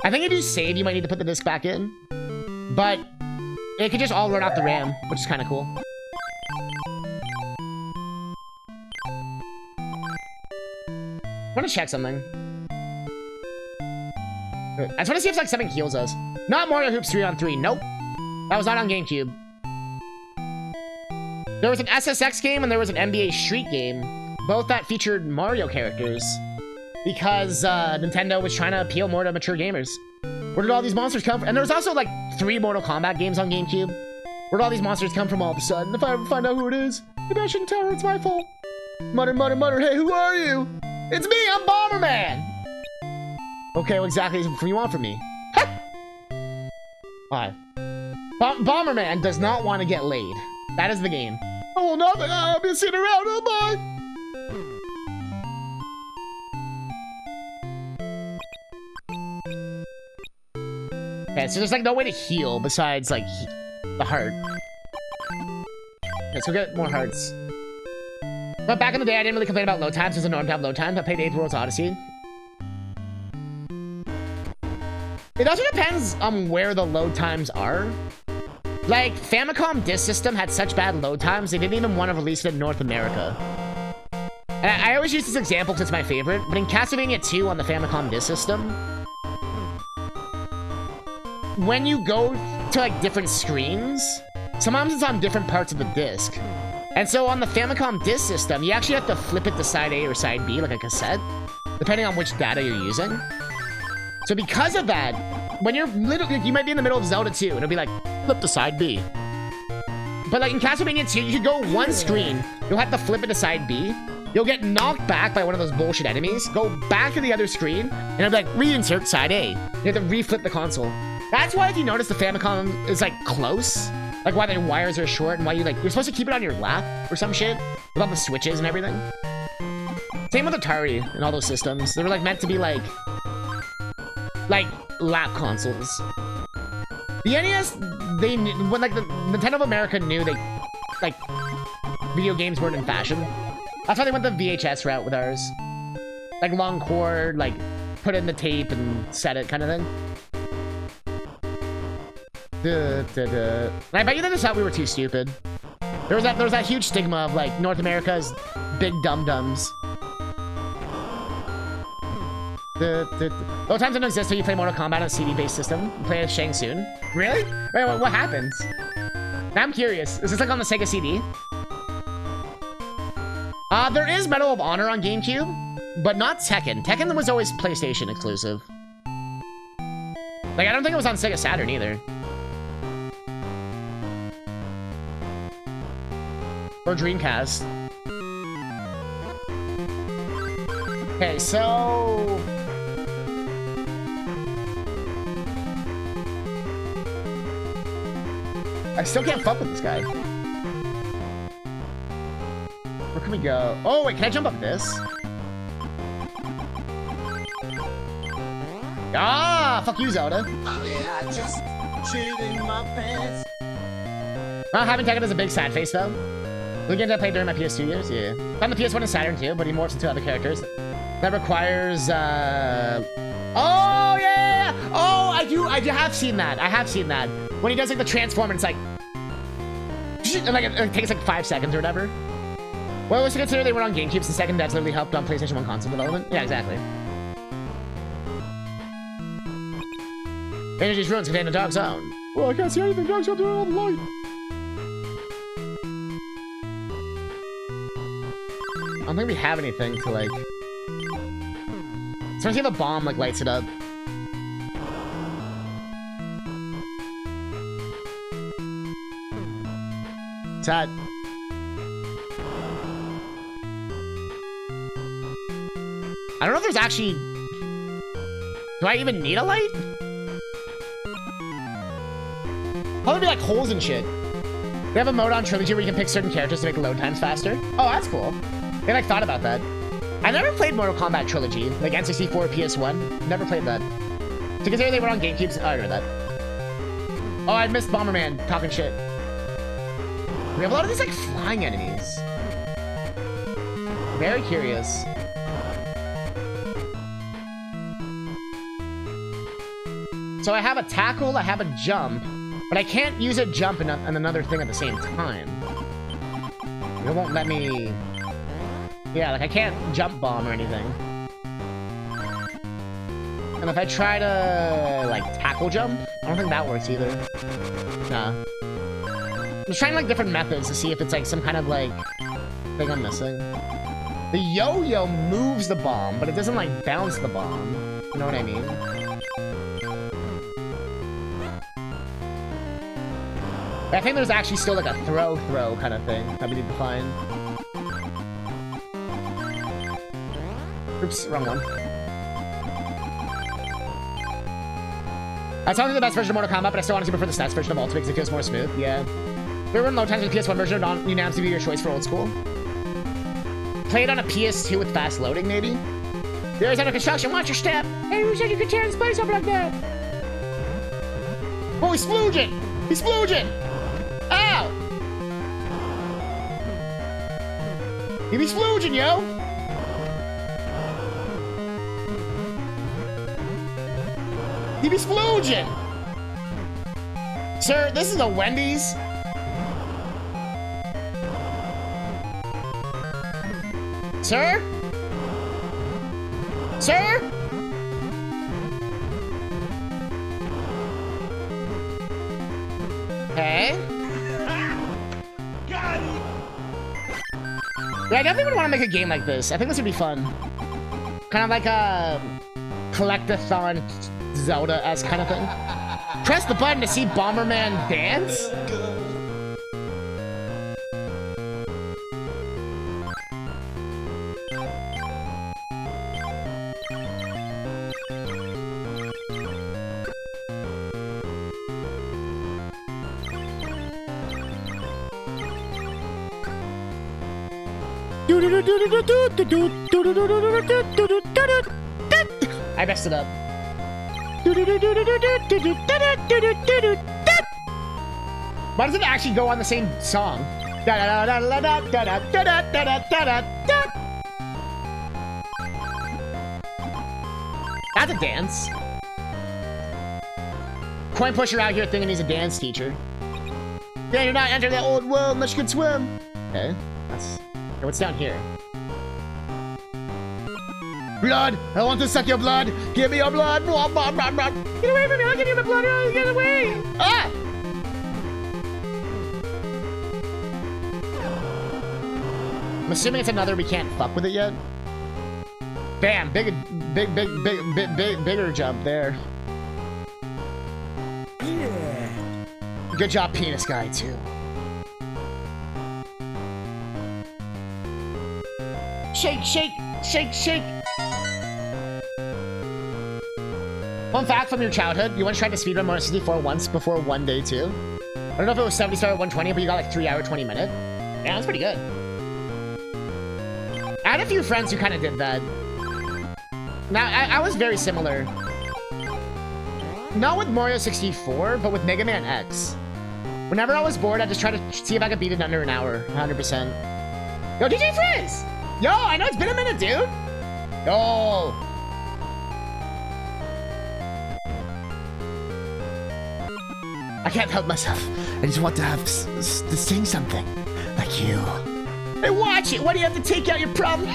I think if you save, you might need to put the disc back in. But it could just all run off the RAM, which is kind of cool. I want to check something. I just want to see if like something heals us. Not Mario Hoops 3-on-3. Nope. That was not on GameCube. There was an SSX game and there was an NBA Street game. Both that featured Mario characters. Because Nintendo was trying to appeal more to mature gamers. Where did all these monsters come from? And there was also like 3 Mortal Kombat games on GameCube. Where did all these monsters come from all of a sudden? If I ever find out who it is, maybe I shouldn't tell her it's my fault. Mutter, mutter, mutter, hey, who are you? It's me, I'm Bomberman! Okay, what exactly is you want from me? Why? Bomberman does not want to get laid. That is the game. Oh, nothing. I've been sitting around. Oh, bye. Okay, so there's like no way to heal besides like the heart. Let's go get more hearts. But back in the day, I didn't really complain about load times. It was a norm to have load times. I played 8 Worlds Odyssey. It also depends on where the load times are. Like, Famicom Disk System had such bad load times, they didn't even want to release it in North America. And I always use this example because it's my favorite, but in Castlevania 2 on the Famicom Disk System, when you go to, like, different screens, sometimes it's on different parts of the disc. And so on the Famicom Disk System, you actually have to flip it to side A or side B, like a cassette, depending on which data you're using. So because of that, when you're literally, you might be in the middle of Zelda 2, and it'll be like, flip to side B. But like in Castlevania 2, you could go one screen, you'll have to flip it to side B, you'll get knocked back by one of those bullshit enemies, go back to the other screen, and it'll be like, reinsert side A. You have to reflip the console. That's why if you notice the Famicom is like close, like why the wires are short, and why you're supposed to keep it on your lap or some shit, with all the switches and everything. Same with Atari and all those systems. They were like meant to be like lap consoles. The NES, when like the Nintendo of America knew like video games weren't in fashion. That's why they went the VHS route with ours. Like long cord, like put in the tape and set it kind of thing. And I bet you they just thought we were too stupid. There was that huge stigma of like North America's big dum-dums. Load times don't exist when you play Mortal Kombat on a CD-based system. You play as Shang Tsung. Really? Wait, what happens? Now I'm curious. Is this like on the Sega CD? There is Medal of Honor on GameCube, but not Tekken. Tekken was always PlayStation exclusive. Like, I don't think it was on Sega Saturn either. Or Dreamcast. Okay, so... I still can't fuck with this guy. Where can we go? Oh, wait, can I jump up this? Ah, fuck you, Zelda. Oh, yeah, I just shit in my pants. Having Tekken is a big sad face, though. The games I played during my PS2 years, yeah. On the PS1 and Saturn, too, but he morphs into other characters. That requires, Oh, yeah! Oh, I have seen that. I have seen that. When he does, like, the transform, and it's like... And, like, it takes, like, 5 seconds or whatever. Well, let's consider they were on GameCube, since Tekken Devs literally helped on PlayStation 1 console development. Yeah, exactly. Energy's ruins contain a dark zone. Well, I can't see anything. Dark zone's all the light. I don't think we have anything to, like... So if you have a bomb, like, lights it up. Sad. I don't know if there's actually... Do I even need a light? Probably be like holes and shit. They have a mode on Trilogy where you can pick certain characters to make load times faster. Oh, that's cool. They like thought about that. I never played Mortal Kombat Trilogy, like N64, PS1. Never played that. To consider they were on GameCube. Oh, I remember that. Oh, I missed Bomberman talking shit. We have a lot of these like flying enemies. Very curious. So I have a tackle, I have a jump, but I can't use a jump and another thing at the same time. It won't let me... Yeah, like I can't jump bomb or anything. And if I try to, like, tackle jump, I don't think that works either. Nah. I'm just trying, like, different methods to see if it's, like, some kind of, like, thing I'm missing. The yo-yo moves the bomb, but it doesn't, like, bounce the bomb. You know what I mean? I think there's actually still, like, a throw kind of thing that we need to find. Oops, wrong one. That's probably the best version of Mortal Kombat, but I still honestly prefer the stats version of Ultimate because it feels more smooth. Yeah. There were load times in the PS1 version, unanimously be your choice for old school. Played on a PS2 with fast loading, maybe? The area's under construction, watch your step! Hey, who said you could tear the space up like that? Oh, he's splooging! He's splooging! Ow! He be splooging, yo! He be splooging! Sir, this is a Wendy's. Sir? Sir? Hey? Got it. Yeah, I definitely would want to make a game like this. I think this would be fun. Kind of like a collect-a-thon Zelda-esque kind of thing. Press the button to see Bomberman dance? I messed it up. Why does it actually go on the same song? That's a dance. Coin pusher out here thinking he's a dance teacher. Yeah, you're not entering that old world unless you can swim. Okay, that's... Okay, what's down here? Blood! I want to suck your blood! Give me your blood! Blah, blah, blah, blah. Get away from me! I'll give you my blood! Get away! Ah! I'm assuming it's another we can't fuck with it yet. Bam! Bigger jump there. Yeah. Good job, penis guy, too. Shake, shake, shake, shake. Fun fact from your childhood, you once tried to speedrun Mario 64 once before one day too? I don't know if it was 70 star or 120, but you got like 3 hour, 20 minute. Yeah, that's pretty good. I had a few friends who kind of did that. Now, I was very similar. Not with Mario 64, but with Mega Man X. Whenever I was bored, I'd just try to see if I could beat it under an hour, 100%. Yo, DJ Frizz! Yo, I know it's been a minute, dude! Yo! I can't help myself. I just want to have to sing something. Like you. Hey, watch it! Why do you have to take out your problem?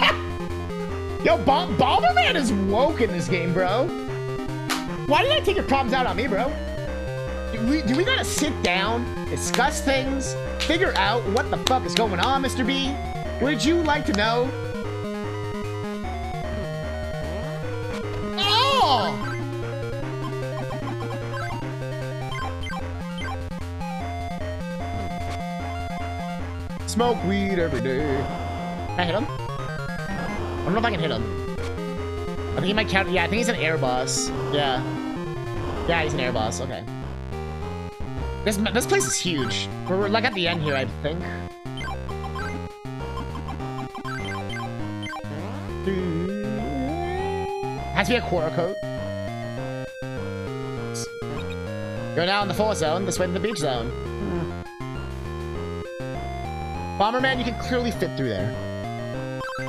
Yo, Bomberman is woke in this game, bro. Why did I take your problems out on me, bro? Do we gotta sit down, discuss things, figure out what the fuck is going on, Mr. B? Would you like to know? Oh! Smoke weed every day. Can I hit him? I don't know if I can hit him. I think he might count. Yeah, I think he's an air boss. Yeah. Yeah, he's an air boss. Okay. This place is huge. We're like at the end here, I think. Has to be a quarter coat. Go down the 4 zone, this way to the beach zone. Bomberman, you can clearly fit through there. You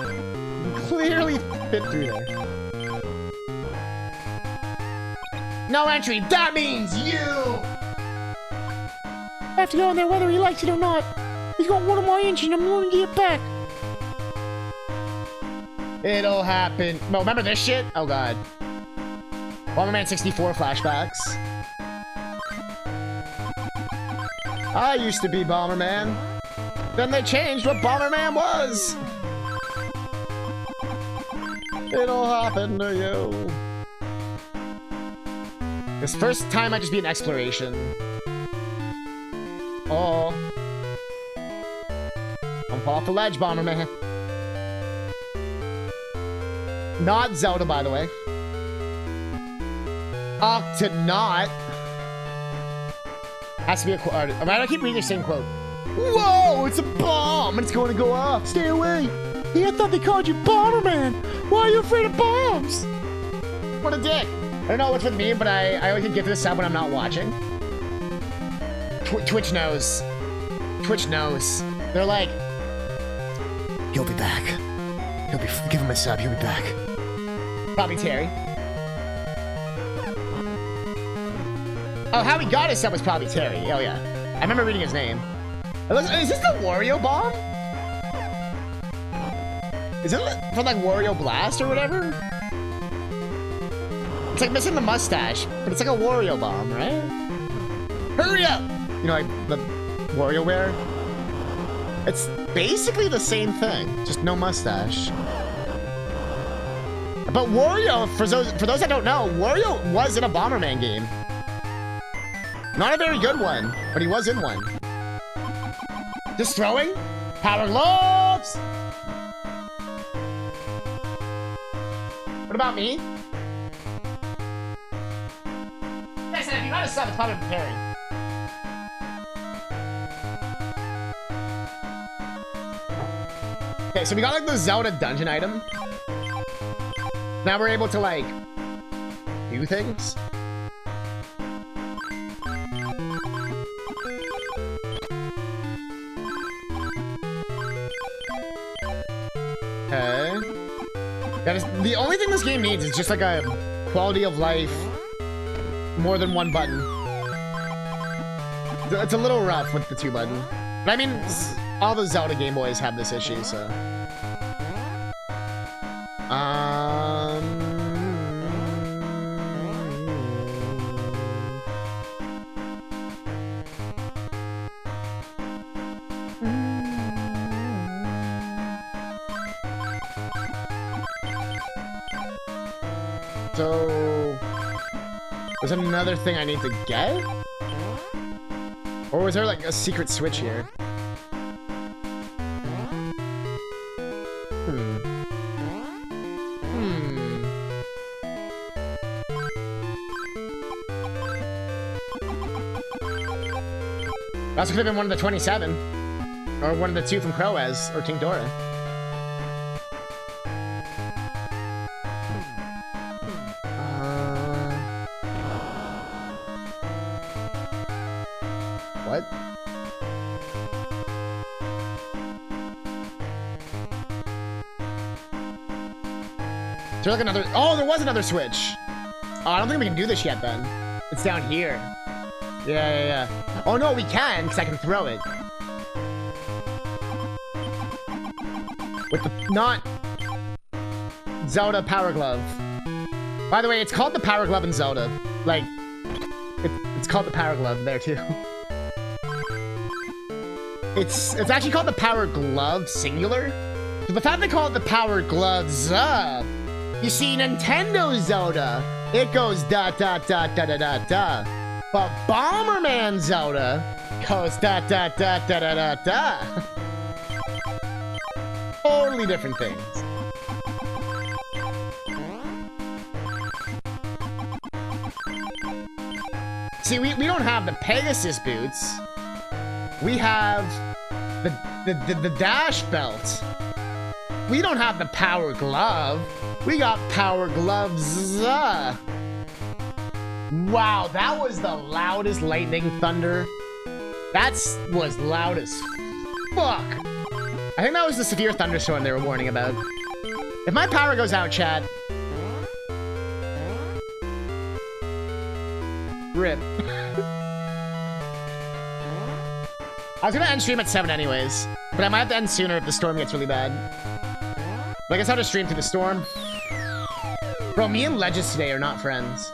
can clearly fit through there. No entry, that means you! I have to go in there whether he likes it or not. He's got one of my engine, I'm going to get back. It'll happen. No, remember this shit? Oh god. Bomberman 64 flashbacks. I used to be Bomberman. Then they changed what Bomberman was. It'll happen to you. This first time might just be an exploration. Oh. Don't fall off the ledge, Bomberman. Not Zelda, by the way. Octonaut. Has to be a quote. I might keep reading the same quote. Whoa, it's a bomb! It's going to go off. Stay away. Hey, I thought they called you Bomberman. Why are you afraid of bombs? What a dick. I don't know what's with me, but I always get this sub when I'm not watching. Twitch knows. Twitch knows. They're like, he'll be back. Give him a sub, he'll be back. Probably Terry. Oh, how he got his sub was probably Terry. Oh, yeah. I remember reading his name. Is this the Wario bomb? Is it from like Wario Blast or whatever? It's like missing the mustache, but it's like a Wario bomb, right? Hurry up! You know, like the WarioWare? It's basically the same thing, just no mustache. But Wario, for those that don't know, Wario was in a Bomberman game. Not a very good one, but he was in one. Just throwing? Power globes! What about me? Like I said, if you got a sub, it's probably preparing. Okay, so we got like the Zelda dungeon item. Now we're able to like do things. Okay. The only thing this game needs is just like a quality of life, more than one button. It's a little rough with the 2 button. But I mean, all the Zelda Game Boys have this issue, so. So, there's another thing I need to get? Or was there like a secret switch here? Also could have been one of the 27. Or one of the 2 from Croaz or King Dora. What? Is there like another... Oh, there was another switch. Oh, I don't think we can do this yet then. It's down here. Yeah. Oh no, we can, because I can throw it. With the not Zelda Power Glove. By the way, it's called the Power Glove in Zelda. Like, it's called the Power Glove there too. It's actually called the Power Glove singular. So the fact they call it the Power Gloves, you see, Nintendo Zelda, it goes da da da da da da da. But Bomberman Zelda goes da da da da da da da. Totally different things. See, we don't have the Pegasus boots. We have the dash belt. We don't have the Power Glove. We got Power Gloves. Wow, that was the loudest lightning thunder. That was loud as fuck. I think that was the severe thunderstorm they were warning about. If my power goes out, chat. Rip. I was gonna end stream at 7 anyways, but I might have to end sooner if the storm gets really bad. But I guess I'll just stream through the storm. Bro, me and Legends today are not friends.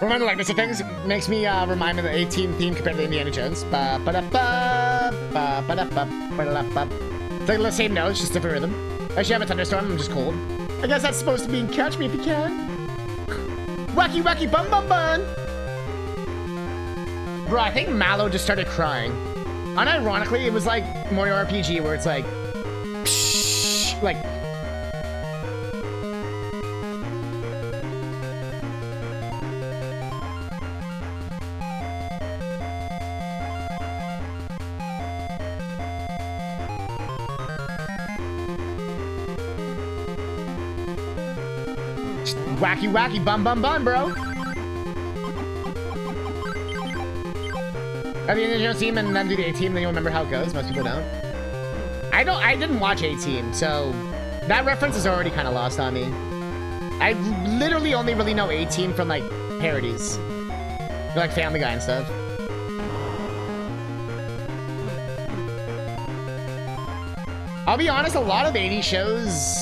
Remember, like, this things makes me remind me of the A-Team theme compared to the Indiana Jones. It's like the same notes, just different rhythm. I actually have a thunderstorm, I'm just cold. I guess that's supposed to be Catch Me If You Can. Wacky wacky bum bum bun! Bro, I think Mallow just started crying. Unironically, it was like Mario RPG where it's like... Psh, like... Wacky wacky bum bum bum, bro. Have the Indiana Jones team and then do the A-Team, then you'll remember how it goes. Most people don't. I didn't watch A-Team, so that reference is already kind of lost on me. I literally only really know A-Team from like parodies, like Family Guy and stuff. I'll be honest, a lot of 80s shows,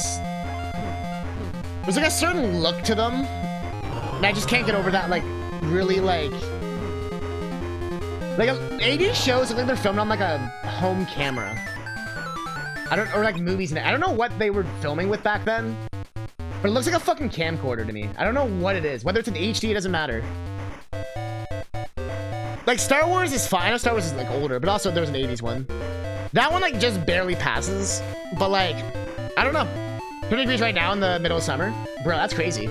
there's like a certain look to them, and I just can't get over that, like, really, like 80s shows look like they're filmed on, like, a home camera. Or, like, movies, I don't know what they were filming with back then, but it looks like a fucking camcorder to me. I don't know what it is. Whether it's an HD, it doesn't matter. Like, Star Wars is fine. I know Star Wars is, like, older, but also there was an 80s one. That one, like, just barely passes, but, like, I don't know. 20 degrees right now in the middle of summer. Bro, that's crazy.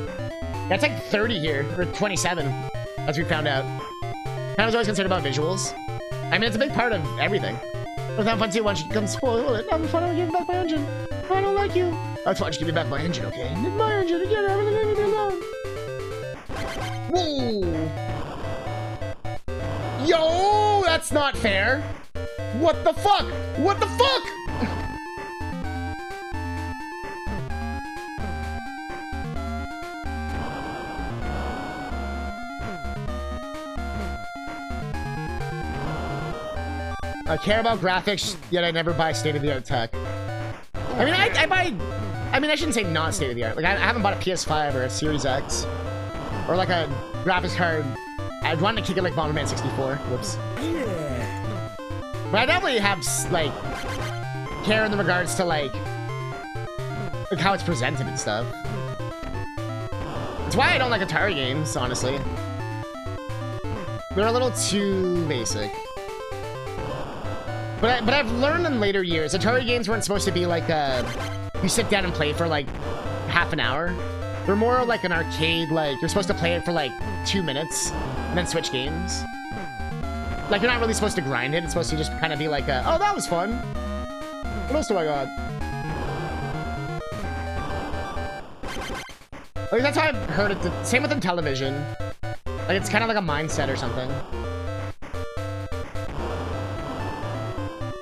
That's like 30 here, or 27, as we found out. I was always concerned about visuals. I mean, it's a big part of everything. It's not fun to see once you come spoil it. I'm fun, I'll give me back my engine. I don't like you. That's fine, just give me back my engine, okay? It's my engine again, I'm gonna leave it alone. Whoa! Yo, that's not fair. What the fuck? What the fuck? I care about graphics, yet I never buy state-of-the-art tech. I mean, I buy... I mean, I shouldn't say not state-of-the-art. Like, I haven't bought a PS5 or a Series X. Or, like, a graphics card. I'd want to kick it like Bomberman 64. Whoops. But I definitely have, like, care in the regards to, like how it's presented and stuff. It's why I don't like Atari games, honestly. They're a little too basic. But I've learned in later years, Atari games weren't supposed to be like you sit down and play for like half an hour. They're more like an arcade, like you're supposed to play it for like 2 minutes and then switch games. Like you're not really supposed to grind it. It's supposed to just kind of be like oh, that was fun. What else do I got? Like that's how I've heard it. Same with in television. Like it's kind of like a mindset or something.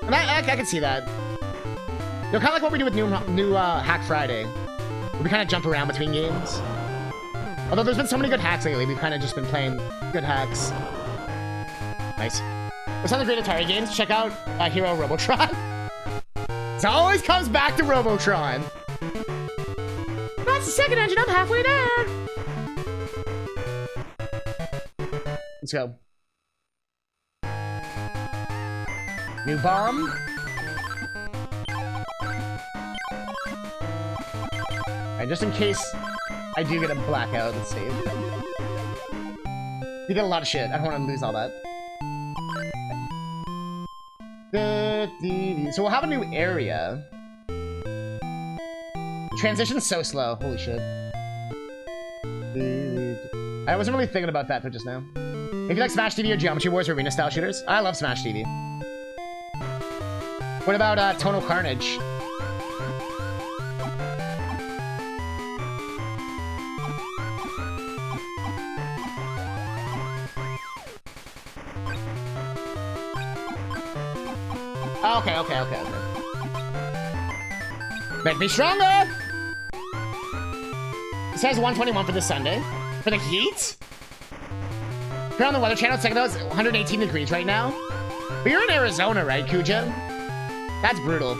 And I can see that. You know, kind of like what we do with new Hack Friday. Where we kind of jump around between games. Although there's been so many good hacks lately, we've kind of just been playing good hacks. Nice. For some of the great Atari games, check out Hero Robotron. It always comes back to Robotron. That's the second engine, I'm halfway there. Let's go. New bomb. Alright, just in case I do get a blackout, let's save. You get a lot of shit. I don't want to lose all that. So we'll have a new area. The transition's so slow. Holy shit. I wasn't really thinking about that for just now. If you like Smash TV or Geometry Wars or Arena style shooters, I love Smash TV. What about Tonal Carnage? Okay. Make me stronger! It says 121 for this Sunday. For the heat? Turn on the Weather Channel, check it out. It's 118 degrees right now. But you're in Arizona, right, Kuja? That's brutal.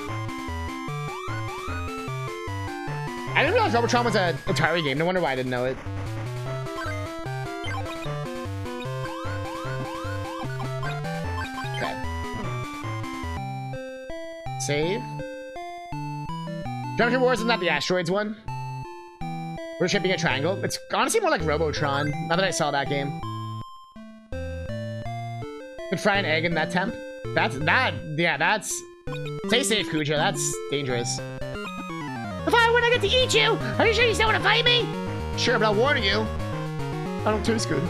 I didn't realize Robotron was an Atari game. No wonder why I didn't know it. Okay. Save. Geometry Wars is not the Asteroids one. We're shipping a triangle. It's honestly more like Robotron, now that I saw that game. Could fry an egg in that temp. That's... Stay safe, Kuja. That's dangerous. If I win, I get to eat you! Are you sure you still want to fight me? Sure, but I'll warn you. I don't taste good.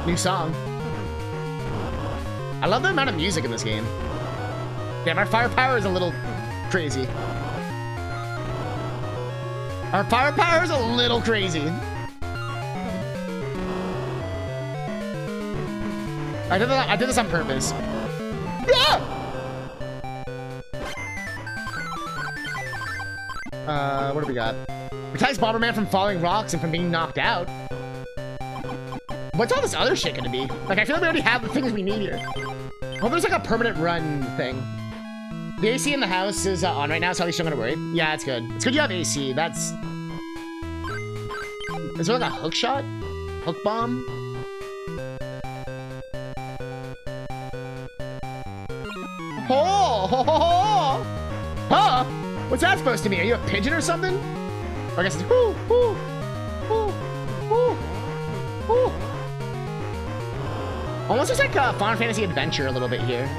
New song. I love the amount of music in this game. Damn, our firepower is a little crazy. Our firepower is a little crazy. I did this on purpose. Yeah! What do we got? Protects Bomberman from falling rocks and from being knocked out. What's all this other shit gonna be? Like, I feel like we already have the things we need here. Oh, there's like a permanent run thing. The AC in the house is on right now, so at least you don't gotta worry. Yeah, it's good. It's good you have AC. That's... Is there like a hook shot? Hook bomb? Oh! Huh? What's that supposed to mean? Are you a pigeon or something? Or I guess it's whoo, whoo, whoo, whoo, whoo. Almost looks like Final Fantasy Adventure a little bit here.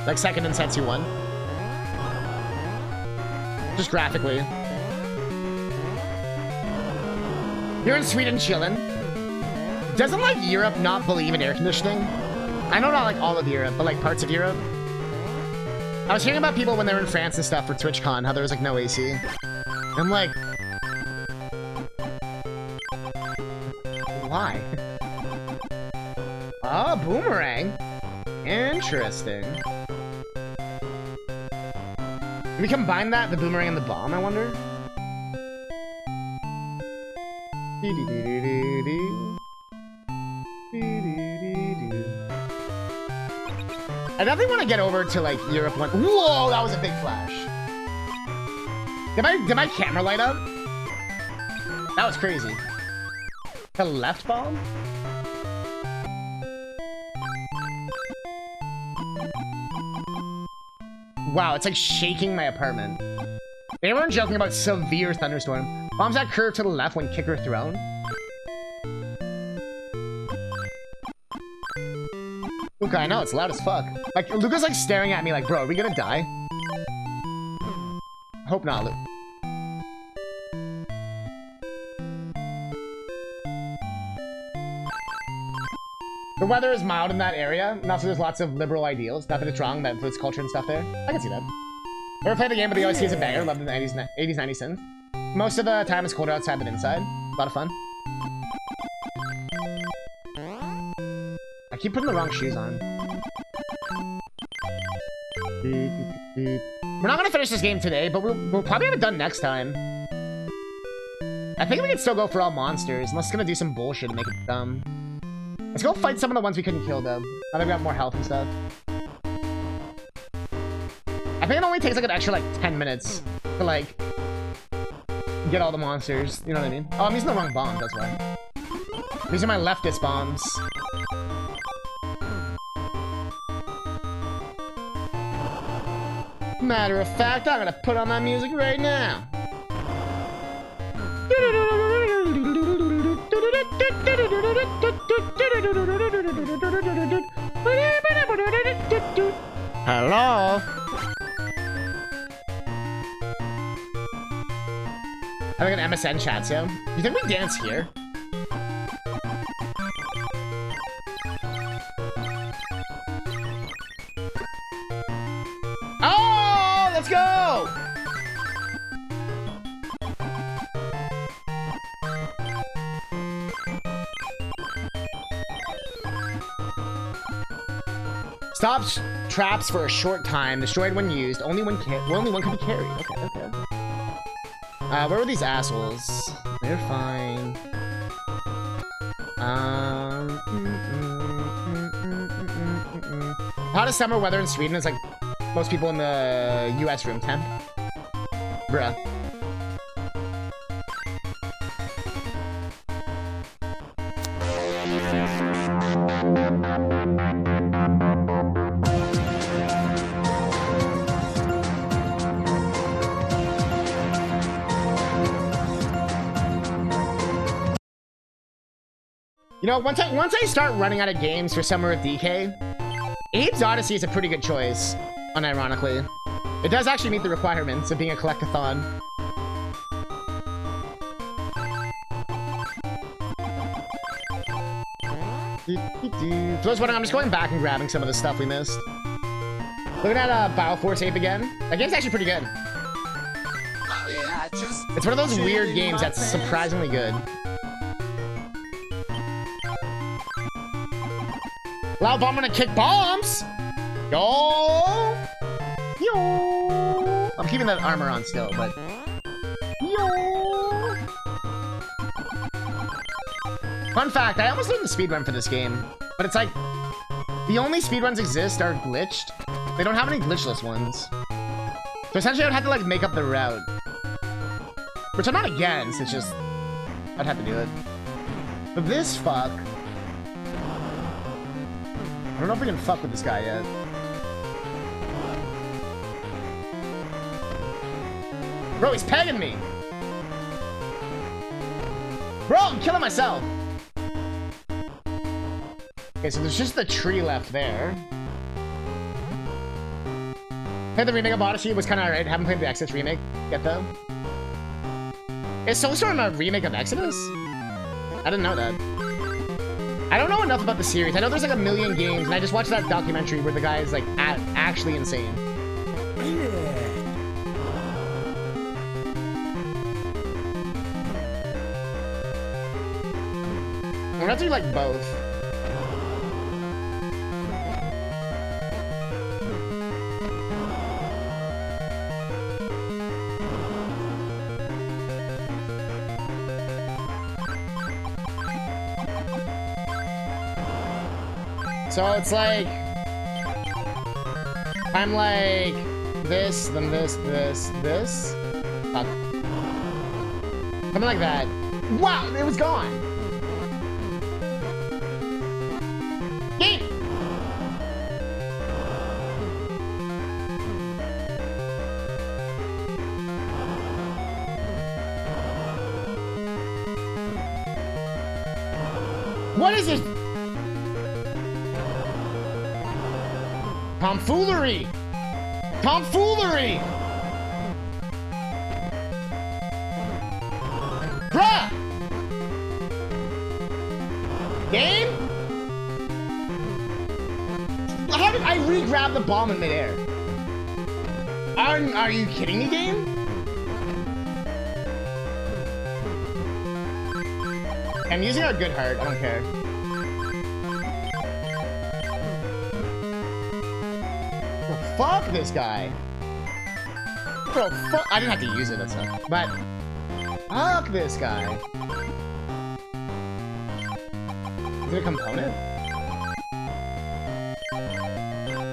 Like Second and Setsu 1. Just graphically. You're in Sweden chillin'. Doesn't like Europe not believe in air conditioning? I know not like all of Europe, but like parts of Europe. I was hearing about people when they were in France and stuff for TwitchCon, how there was like no AC. I'm like... Why? Oh, boomerang. Interesting. Can we combine that, the boomerang and the bomb, I wonder? I definitely want to get over to like Europe one. Whoa, that was a big flash. Did my camera light up? That was crazy. The left bomb? Wow, it's like shaking my apartment. They weren't joking about severe thunderstorm. Bombs that curve to the left when kicker thrown. Luca, I know, it's loud as fuck. Like, Luca's like staring at me like, bro, are we gonna die? Hope not, Luke. The weather is mild in that area, and also there's lots of liberal ideals. Not that it's wrong, that influence culture and stuff there. I can see that. Never played the game, but the OST is a banger. Loved the 80s, 90s synth. Most of the time it's colder outside than inside. A lot of fun. I keep putting the wrong shoes on. We're not gonna finish this game today, but we'll probably have it done next time. I think we can still go for all monsters, unless it's gonna do some bullshit and make it dumb. Let's go fight some of the ones we couldn't kill, though. Now that we got more health and stuff. I think it only takes like an extra like 10 minutes to like get all the monsters. You know what I mean? Oh, I'm using the wrong bombs, that's why. I'm using my leftist bombs. Matter of fact, I'm gonna put on my music right now. Hello? I think an MSN chat, so. You think we dance here? Oh, let's go! Stops traps for a short time. Destroyed when used. Only one can be carried. Okay, okay. Where were these assholes? They're fine. Hottest summer weather in Sweden is like most people in the US room temp. Bruh. You know, once I start running out of games for Summer of DK, Abe's Odyssey is a pretty good choice, unironically. It does actually meet the requirements of being a collectathon. For those wondering, I'm just going back and grabbing some of the stuff we missed. Looking at Bioforce Ape again. That game's actually pretty good. It's one of those weird games that's surprisingly good. Loud bomb gonna kick bombs! Yo! Yo! I'm keeping that armor on still, but... Yo! Fun fact, I almost did the speedrun for this game, but it's like... The only speedruns exist are glitched. They don't have any glitchless ones. So essentially I would have to like make up the route. Which I'm not against, it's just... I'd have to do it. But this fuck... I don't know if we can fuck with this guy yet. Bro, he's pegging me! Bro, I'm killing myself! Okay, so there's just the tree left there. I think the remake of Odyssey was kind of alright. Haven't played the Exodus remake yet, though. Is Soulstorm a remake of Exodus? I didn't know that. I don't know enough about the series. I know there's like a million games, and I just watched that documentary where the guy is like actually insane. I'm gonna have to do like both. So it's like, I'm like this, then this, this. Fuck. Something like that. Wow, it was gone. Game. What is this? Tomfoolery! Tomfoolery! Bruh! Game? How did I re-grab the bomb in midair? Are you kidding me, game? I'm using a good heart, I don't care. Bro, fuck this guy. Bro, fuck. I didn't have to use it, that's not. But fuck this guy. Is it a component?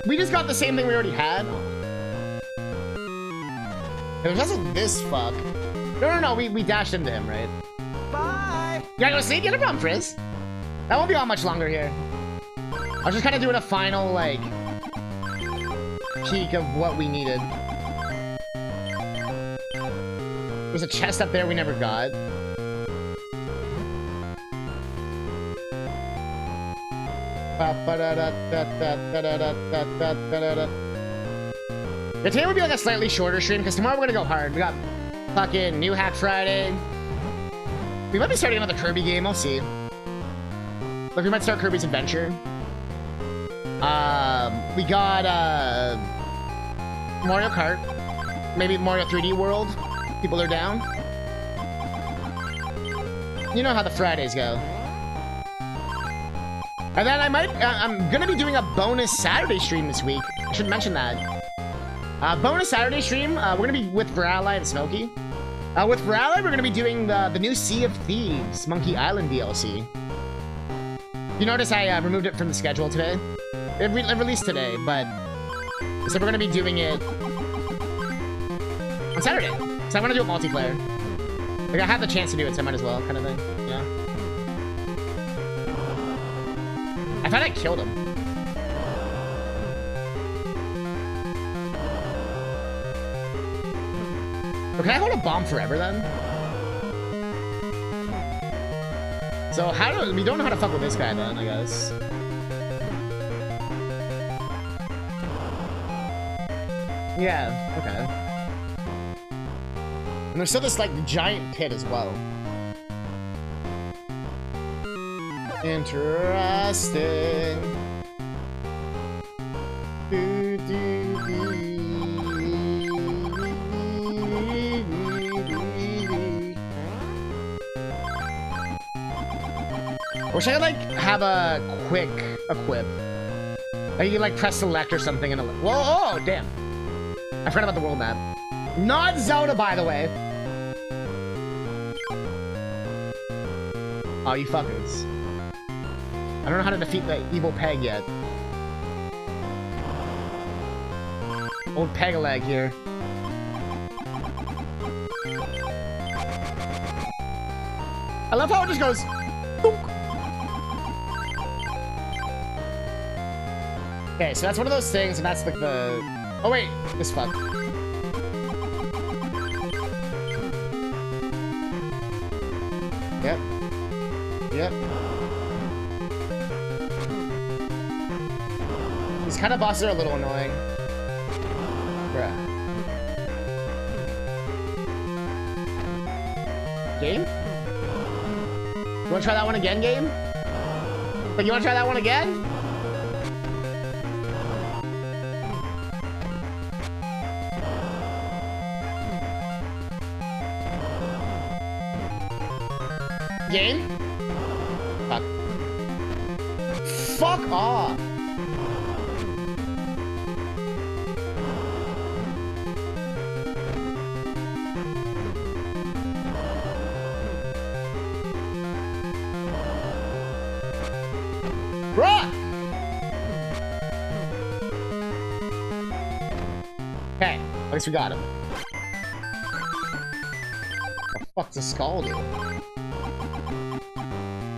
We just got the same thing we already had. It was also this fuck. No, we dashed into him, right? Bye. You gotta go sleep? Get a problem, Frizz. That won't be on much longer here. I was just kind of doing a final, like, peek of what we needed. There's a chest up there we never got. Today would be like a slightly shorter stream because tomorrow we're gonna go hard. We got fucking New Hat Friday. We might be starting another Kirby game. I'll see. Like we might start Kirby's Adventure. We got Mario Kart. Maybe Mario 3D World. People are down. You know how the Fridays go. And then I'm gonna be doing a bonus Saturday stream this week. I should mention that. Bonus Saturday stream, we're gonna be with Virali and Smokey. With Virali, we're gonna be doing the new Sea of Thieves Monkey Island DLC. You notice I removed it from the schedule today? It released today, but so we're gonna be doing it on Saturday. So I'm gonna do it multiplayer. Like I have the chance to do it, so I might as well, kind of thing. Yeah. I thought I killed him. But can I hold a bomb forever then? So we don't know how to fuck with this guy then, I guess. Yeah, okay. And there's still this like giant pit as well. Interesting. Wish I could like have a quick equip. Like you can like press select or something and whoa, oh damn. I forgot about the world map. Not Zelda, by the way. Oh, you fuckers. I don't know how to defeat the evil peg yet. Old peg-a-leg here. I love how it just goes. Dunk. Okay, so that's one of those things, and that's like the. Oh wait, this fuck. Yep. Yep. These kind of bosses are a little annoying. Bruh. Game? You wanna try that one again, game? Like, you wanna try that one again? Game? Fuck. Fuck off! Bruh! Okay, at least we got him. The fuck's a skull do?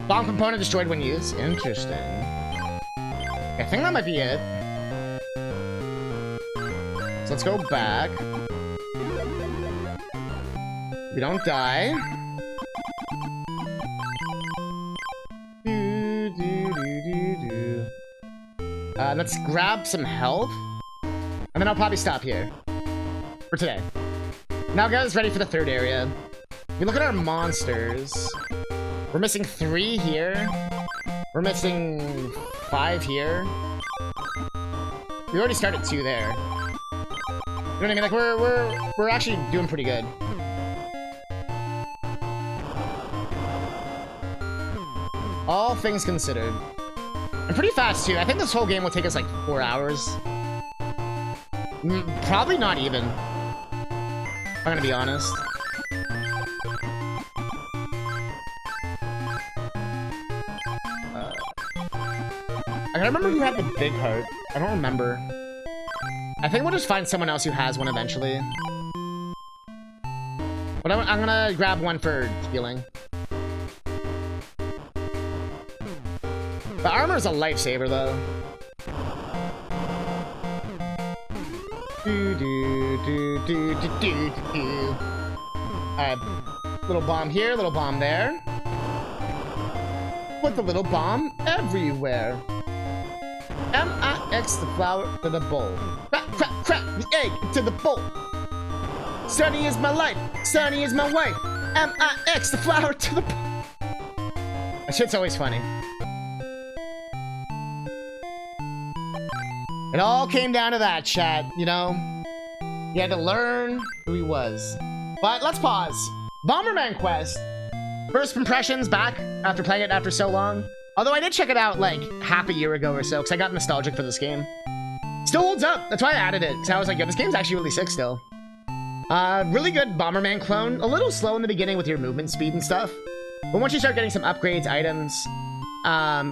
Bomb component destroyed when used. Interesting. I think that might be it. So let's go back. We don't die. Let's grab some health. And then I'll probably stop here. For today. Now guys, ready for the third area. We look at our monsters. We're missing 3 here. We're missing 5 here. We already started 2 there. You know what I mean? Like we're actually doing pretty good. All things considered. And pretty fast too. I think this whole game will take us like 4 hours. Probably not even. I'm gonna be honest. I gotta remember who had the big heart. I don't remember. I think we'll just find someone else who has one eventually. But I'm gonna grab one for healing. The armor is a lifesaver though. Alright, little bomb here, little bomb there. Put the little bomb everywhere. M-I-X the flower to the bowl. Crack, crack, crack the egg to the bowl. Sunny is my life, Sunny is my wife. M-I-X the flower to the bowl. That shit's always funny. It all came down to that, chat, you know? You had to learn who he was. But let's pause. Bomberman quest. First impressions back after playing it after so long. Although I did check it out like half a year ago or so, because I got nostalgic for this game. Still holds up. That's why I added it. Because I was like, yo, this game's actually really sick still. Really good Bomberman clone. A little slow in the beginning with your movement speed and stuff. But once you start getting some upgrades, items,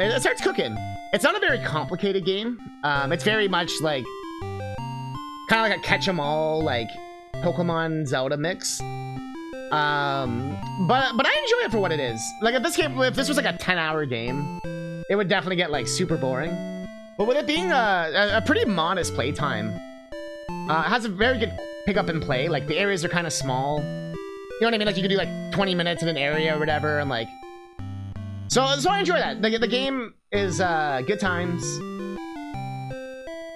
it starts cooking. It's not a very complicated game. It's very much like kind of like a catch-em-all, like Pokemon Zelda mix. But I enjoy it for what it is. Like if this was like a 10-hour game, it would definitely get like super boring. But with it being a pretty modest playtime, it has a very good pick up and play. Like the areas are kind of small. You know what I mean? Like you could do like 20 minutes in an area or whatever, and like. So I enjoy that. The game is good times.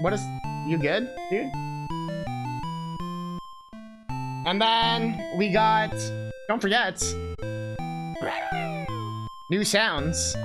What is you good, dude? And then we got, don't forget, new sounds.